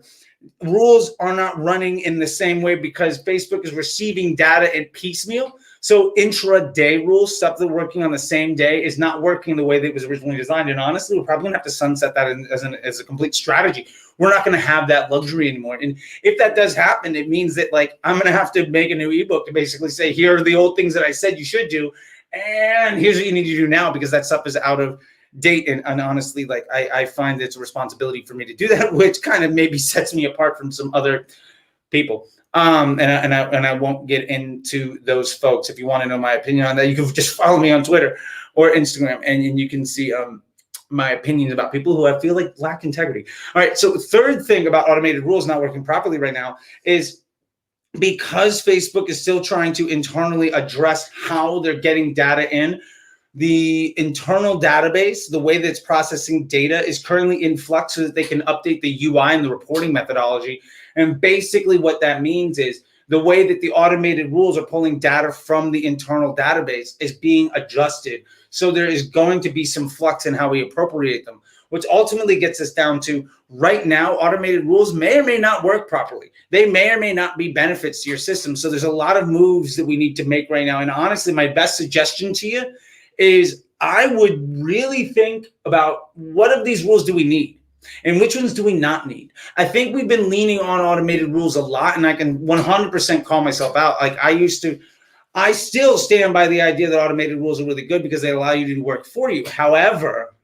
rules are not running in the same way because Facebook is receiving data in piecemeal. So intraday rules, stuff that working on the same day, is not working the way that it was originally designed. And honestly, we're probably going to have to sunset that as a complete strategy. We're not going to have that luxury anymore. And if that does happen, it means that like I'm going to have to make a new ebook to basically say, here are the old things that I said you should do, and here's what you need to do now, because that stuff is out of date. And honestly, like I find it's a responsibility for me to do that, which kind of maybe sets me apart from some other people. And I won't get into those folks. If you want to know my opinion on that, you can just follow me on Twitter or Instagram, and you can see my opinions about people who I feel like lack integrity. All right. So third thing about automated rules not working properly right now is because Facebook is still trying to internally address how they're getting data in. The internal database, the way that it's processing data, is currently in flux so that they can update the UI and the reporting methodology. And basically what that means is the way that the automated rules are pulling data from the internal database is being adjusted. So there is going to be some flux in how we appropriate them, which ultimately gets us down to right now, automated rules may or may not work properly. They may or may not be benefits to your system. So there's a lot of moves that we need to make right now. And honestly, my best suggestion to you is I would really think about what of these rules do we need? And which ones do we not need? I think we've been leaning on automated rules a lot, and I can 100% call myself out. Like I still stand by the idea that automated rules are really good because they allow you to do work for you. However,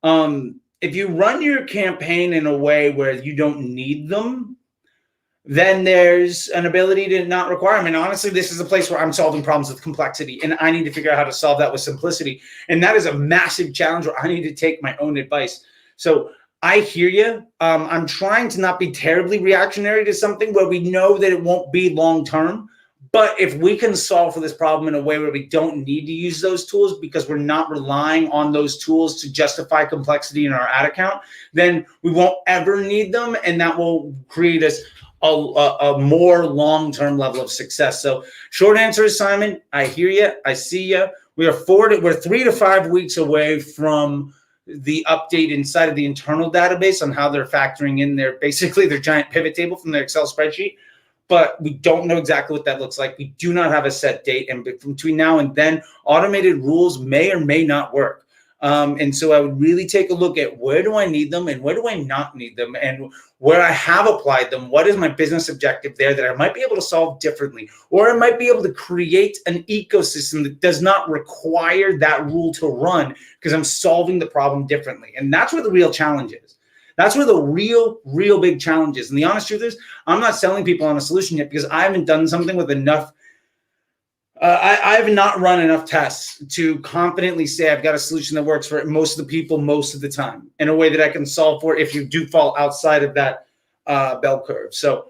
if you run your campaign in a way where you don't need them, then there's an ability to not require them. And honestly, this is a place where I'm solving problems with complexity, and I need to figure out how to solve that with simplicity. And that is a massive challenge where I need to take my own advice. So I hear you. I'm trying to not be terribly reactionary to something where we know that it won't be long-term. But if we can solve for this problem in a way where we don't need to use those tools because we're not relying on those tools to justify complexity in our ad account, then we won't ever need them. And that will create us a more long-term level of success. So short answer is, Simon, I hear you. I see you. We're 3 to 5 weeks away from the update inside of the internal database on how they're factoring in their giant pivot table from their Excel spreadsheet. But we don't know exactly what that looks like. We do not have a set date. And between now and then, automated rules may or may not work. And so I would really take a look at where do I need them and where do I not need them, and where I have applied them, what is my business objective there that I might be able to solve differently, or I might be able to create an ecosystem that does not require that rule to run because I'm solving the problem differently. And that's where the real challenge is. That's where the real big challenge is. And the honest truth is, I'm not selling people on a solution yet because I haven't done something with enough. I have not run enough tests to confidently say I've got a solution that works for most of the people most of the time in a way that I can solve for if you do fall outside of that bell curve. So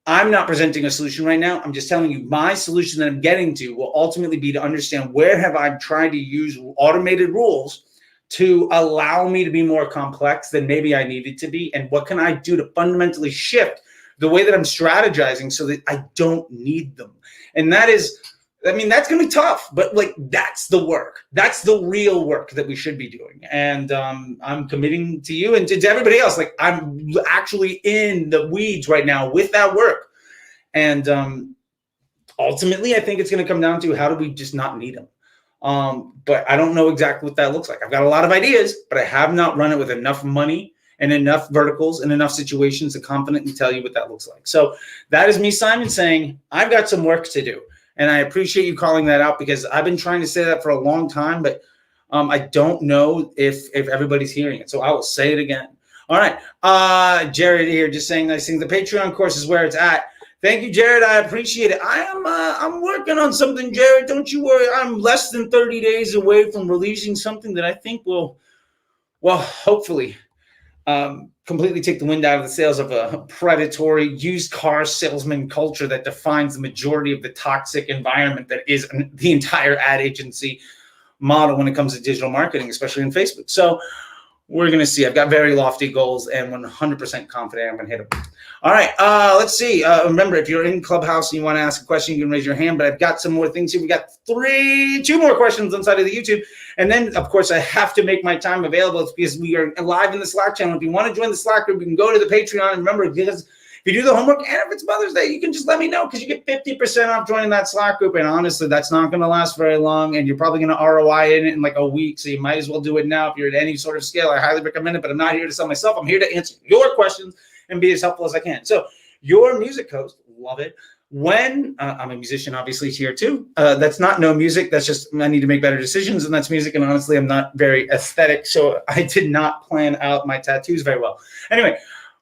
I'm not presenting a solution right now. I'm just telling you my solution that I'm getting to will ultimately be to understand where have I tried to use automated rules to allow me to be more complex than maybe I needed to be, and what can I do to fundamentally shift the way that I'm strategizing so that I don't need them. And that is, I mean, that's going to be tough, but like, that's the work. That's the real work that we should be doing. And I'm committing to you and to everybody else. Like, I'm actually in the weeds right now with that work. And ultimately, I think it's going to come down to how do we just not need them? But I don't know exactly what that looks like. I've got a lot of ideas, but I have not run it with enough money and enough verticals and enough situations to confidently tell you what that looks like. So that is me, Simon, saying I've got some work to do. And I appreciate you calling that out because I've been trying to say that for a long time, but I don't know if everybody's hearing it. So I will say it again. All right. Jared here just saying nice things. The Patreon course is where it's at. Thank you, Jared. I appreciate it. I'm working on something, Jared. Don't you worry. I'm less than 30 days away from releasing something that I think will, well, hopefully completely take the wind out of the sails of a predatory used car salesman culture that defines the majority of the toxic environment that is the entire ad agency model when it comes to digital marketing, especially in Facebook. So we're going to see. I've got very lofty goals and 100% confident I'm going to hit them. All right. Let's see. Remember, if you're in Clubhouse and you want to ask a question, you can raise your hand. But I've got some more things here. We got two more questions inside of the YouTube. And then, of course, I have to make my time available because we are live in the Slack channel. If you want to join the Slack group, you can go to the Patreon. And remember, because if you do the homework and if it's Mother's Day, you can just let me know because you get 50% off joining that Slack group. And honestly, that's not going to last very long. And you're probably going to ROI in it in like a week. So you might as well do it now if you're at any sort of scale. I highly recommend it, but I'm not here to sell myself. I'm here to answer your questions and be as helpful as I can. So your music host, love it. When I'm a musician, obviously here too. That's not no music. That's just I need to make better decisions, and that's music. And honestly, I'm not very aesthetic, so I did not plan out my tattoos very well. Anyway,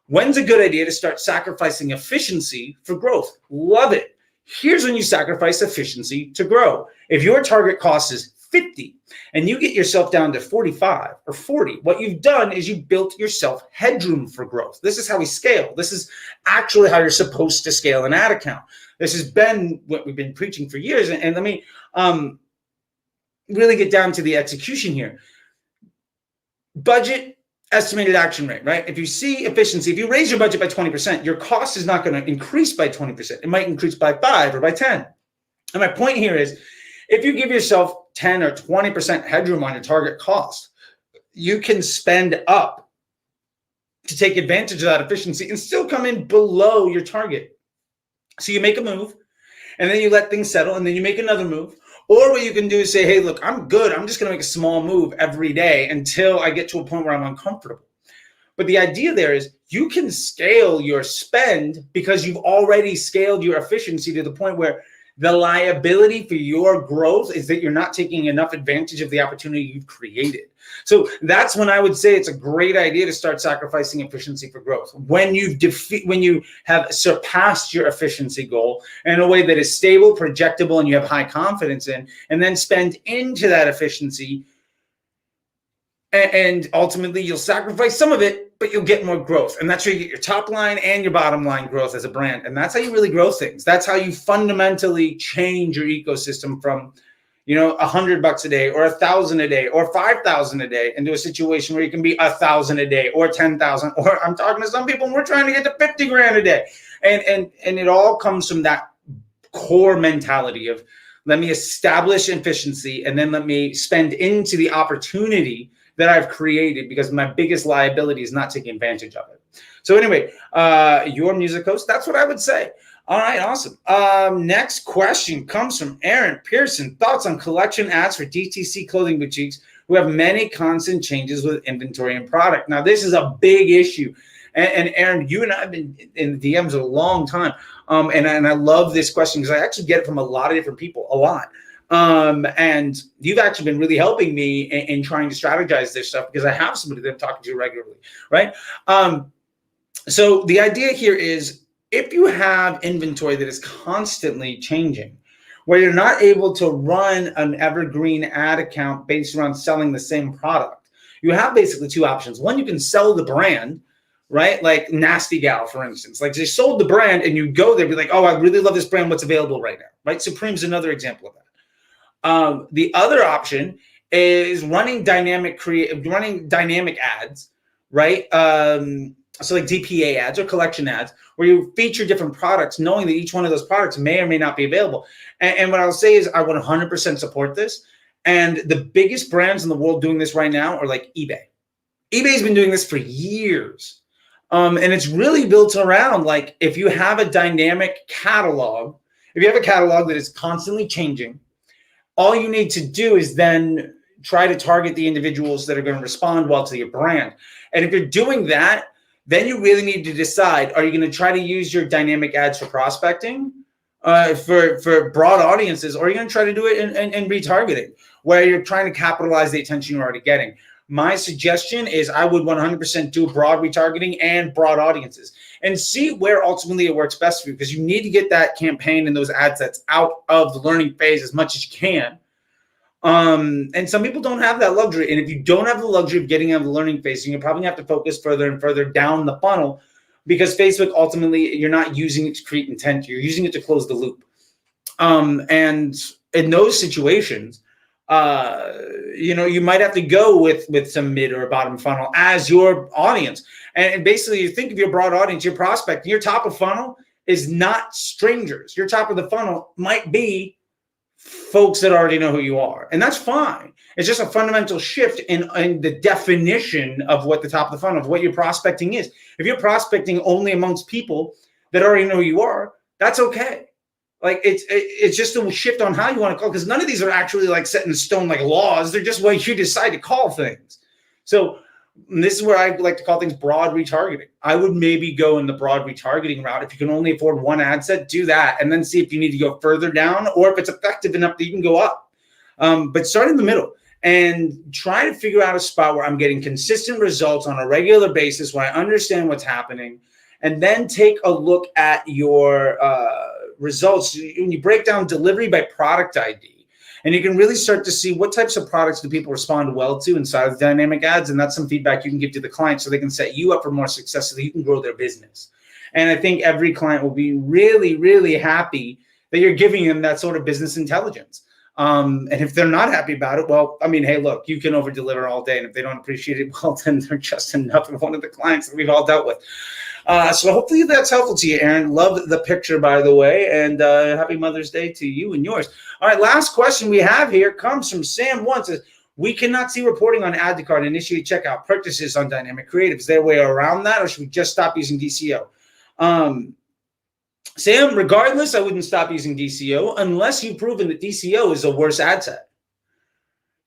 when's a good idea to start sacrificing efficiency for growth? Love it. Here's when you sacrifice efficiency to grow. If your target cost is 50 and you get yourself down to 45 or 40, what you've done is you built yourself headroom for growth. This is how we scale. This is actually how you're supposed to scale an ad account. This has been what we've been preaching for years. And let me really get down to the execution here. Budget estimated action rate, right? If you see efficiency, if you raise your budget by 20%, your cost is not going to increase by 20%. It might increase by 5 or by 10. And my point here is, if you give yourself 10 or 20% headroom on your target cost, you can spend up to take advantage of that efficiency and still come in below your target. So you make a move, and then you let things settle, and then you make another move. Or what you can do is say, hey, look, I'm good. I'm just going to make a small move every day until I get to a point where I'm uncomfortable. But the idea there is you can scale your spend because you've already scaled your efficiency to the point where the liability for your growth is that you're not taking enough advantage of the opportunity you've created. So that's when I would say it's a great idea to start sacrificing efficiency for growth. When you have surpassed your efficiency goal in a way that is stable, projectable, and you have high confidence in, and then spend into that efficiency, and ultimately you'll sacrifice some of it, but you'll get more growth. And that's where you get your top line and your bottom line growth as a brand. And that's how you really grow things. That's how you fundamentally change your ecosystem from, $100 a day or 1,000 a day or 5,000 a day into a situation where you can be 1,000 a day or 10,000, or I'm talking to some people and we're trying to get to 50 grand a day. And it all comes from that core mentality of, let me establish efficiency and then let me spend into the opportunity that I've created, because my biggest liability is not taking advantage of it. So anyway, your music host, that's what I would say. All right, awesome. Next question comes from Aaron Pearson. Thoughts on collection ads for DTC clothing boutiques who have many constant changes with inventory and product? Now, this is a big issue. And Aaron, you and I have been in the DMs a long time. And I love this question because I actually get it from a lot of different people, a lot. And you've actually been really helping me in trying to strategize this stuff because I have somebody that I'm talking to regularly, right? So the idea here is, if you have inventory that is constantly changing, where you're not able to run an evergreen ad account based around selling the same product, you have basically two options. One, you can sell the brand, right? Like Nasty Gal, for instance. Like, they sold the brand and you go there, be like, oh, I really love this brand. What's available right now, right? Supreme's another example of that. The other option is running dynamic ads, right? So like DPA ads or collection ads, where you feature different products, knowing that each one of those products may or may not be available. And what I'll say is I 100% support this. And the biggest brands in the world doing this right now are like eBay. eBay's been doing this for years. And it's really built around, like, if you have a dynamic catalog, if you have a catalog that is constantly changing, all you need to do is then try to target the individuals that are going to respond well to your brand. And if you're doing that, then you really need to decide, are you going to try to use your dynamic ads for prospecting for broad audiences, or are you going to try to do it in retargeting, where you're trying to capitalize the attention you're already getting? My suggestion is I would 100% do broad retargeting and broad audiences and see where ultimately it works best for you, because you need to get that campaign and those ad sets out of the learning phase as much as you can. And some people don't have that luxury. And if you don't have the luxury of getting out of the learning phase, you probably have to focus further and further down the funnel, because Facebook, ultimately, you're not using it to create intent. You're using it to close the loop. And in those situations, you might have to go with some mid or bottom funnel as your audience. And basically, you think of your broad audience, your prospect, your top of funnel is not strangers. Your top of the funnel might be folks that already know who you are. And that's fine. It's just a fundamental shift in the definition of what the top of the funnel, of what your prospecting is. If you're prospecting only amongst people that already know who you are, that's okay. Like, it's just a shift on how you want to call, because none of these are actually like set in stone like laws. They're just what you decide to call things. So this is where I like to call things broad retargeting. I would maybe go in the broad retargeting route. If you can only afford one ad set, do that, and then see if you need to go further down, or if it's effective enough that you can go up. But start in the middle and try to figure out a spot where I'm getting consistent results on a regular basis, where I understand what's happening, and then take a look at your results. When you break down delivery by product ID, and you can really start to see what types of products do people respond well to inside of the dynamic ads. And that's some feedback you can give to the client so they can set you up for more success so that you can grow their business. And I think every client will be really, really happy that you're giving them that sort of business intelligence. And if they're not happy about it, well, I mean, hey, look, you can over deliver all day. And if they don't appreciate it, well, then they're just another one of the clients that we've all dealt with. So hopefully that's helpful to you, Aaron. Love the picture, by the way. And happy Mother's Day to you and yours. All right, last question we have here comes from Sam One. Says, we cannot see reporting on add to cart and initiate checkout purchases on dynamic creative. Is there a way around that, or should we just stop using DCO? Sam, regardless, I wouldn't stop using DCO unless you've proven that DCO is a worse ad set.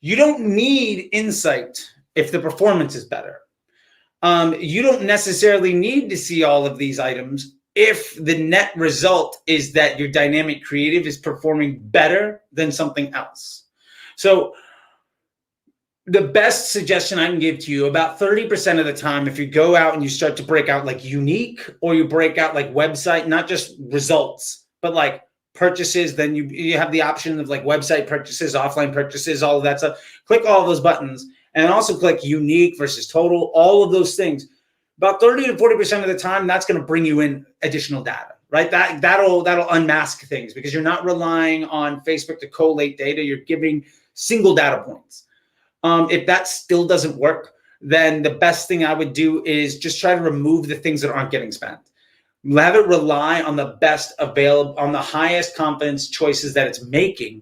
You don't need insight if the performance is better. You don't necessarily need to see all of these items if the net result is that your dynamic creative is performing better than something else. So the best suggestion I can give to you, about 30% of the time, if you go out and you start to break out like unique, or you break out like website, not just results, but like purchases, then you have the option of like website purchases, offline purchases, all of that stuff. Click all those buttons and also click unique versus total, all of those things. About 30 to 40% of the time, that's going to bring you in additional data, right? That'll unmask things because you're not relying on Facebook to collate data. You're giving single data points. If that still doesn't work, then the best thing I would do is just try to remove the things that aren't getting spent. Have it rely on the best available, on the highest confidence choices that it's making.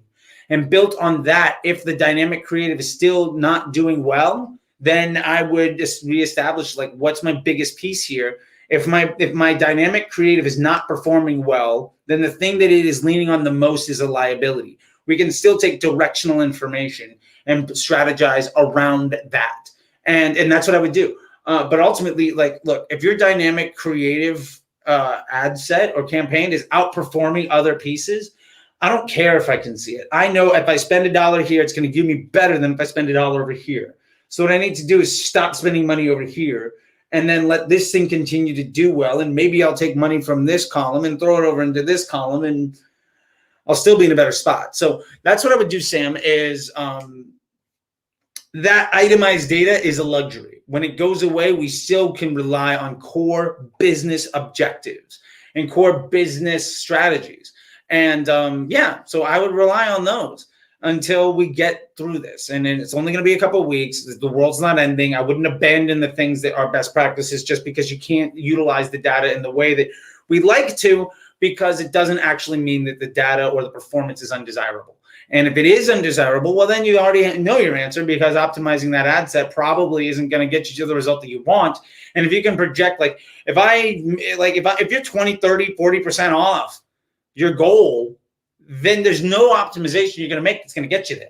And built on that, if the dynamic creative is still not doing well, then I would just reestablish like, what's my biggest piece here? If my dynamic creative is not performing well, then the thing that it is leaning on the most is a liability. We can still take directional information and strategize around that. And that's what I would do. But ultimately, like, look, if your dynamic creative ad set or campaign is outperforming other pieces, I don't care if I can see it. I know if I spend $1 here, it's going to give me better than if I spend $1 over here. So what I need to do is stop spending money over here and then let this thing continue to do well. And maybe I'll take money from this column and throw it over into this column, and I'll still be in a better spot. So that's what I would do, Sam, is that itemized data is a luxury. When it goes away, we still can rely on core business objectives and core business strategies. And so I would rely on those until we get through this. And it's only going to be a couple of weeks. The world's not ending. I wouldn't abandon the things that are best practices just because you can't utilize the data in the way that we'd like to, because it doesn't actually mean that the data or the performance is undesirable. And if it is undesirable, well, then you already know your answer, because optimizing that ad set probably isn't going to get you to the result that you want. And if you can project, like if you're 20, 30, 40% off your goal, then there's no optimization you're going to make that's going to get you there.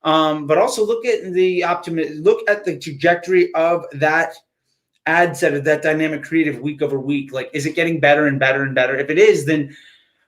But also look at the trajectory of that ad set, of that dynamic creative week over week. Like, is it getting better and better and better? If it is, then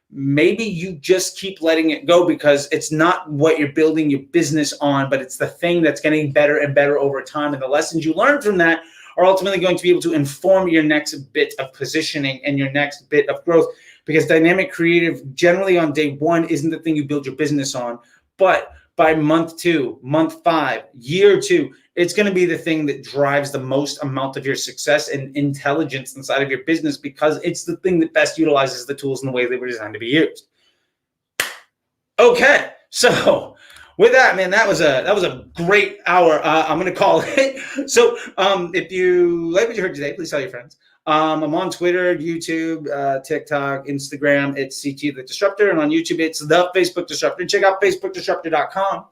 maybe you just keep letting it go, because it's not what you're building your business on, but it's the thing that's getting better and better over time. And the lessons you learn from that are ultimately going to be able to inform your next bit of positioning and your next bit of growth, because dynamic creative generally on day one isn't the thing you build your business on, but by month 2, month 5, year 2, it's going to be the thing that drives the most amount of your success and intelligence inside of your business, because it's the thing that best utilizes the tools in the way they were designed to be used. Okay, so with that, man, that was a great hour. I'm going to call it. So if you like what you heard today, please tell your friends. I'm on Twitter, YouTube, TikTok, Instagram. It's CT the Disruptor. And on YouTube, it's the Facebook Disruptor. Check out facebookdisruptor.com.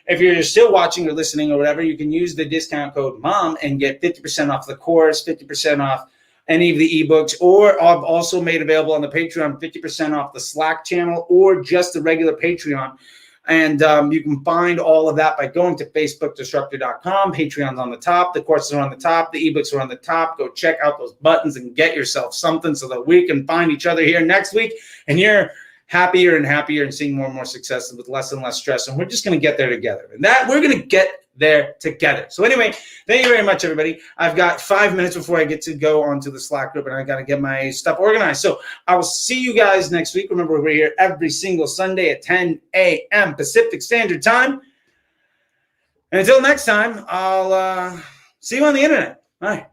If you're still watching or listening or whatever, you can use the discount code MOM and get 50% off the course, 50% off any of the ebooks, or I've also made available on the Patreon 50% off the Slack channel or just the regular Patreon. And you can find all of that by going to facebookdisruptor.com. Patreon's on the top. The courses are on the top. The ebooks are on the top. Go check out those buttons and get yourself something so that we can find each other here next week. And you're happier and happier and seeing more and more success with less and less stress. And we're just going to get there together. And that we're going to get there together. So anyway, thank you very much, everybody. I've got 5 minutes before I get to go onto the Slack group, and I got to get my stuff organized. So I will see you guys next week. Remember, we're here every single Sunday at 10 a.m. Pacific Standard Time. And until next time, I'll see you on the internet. All right.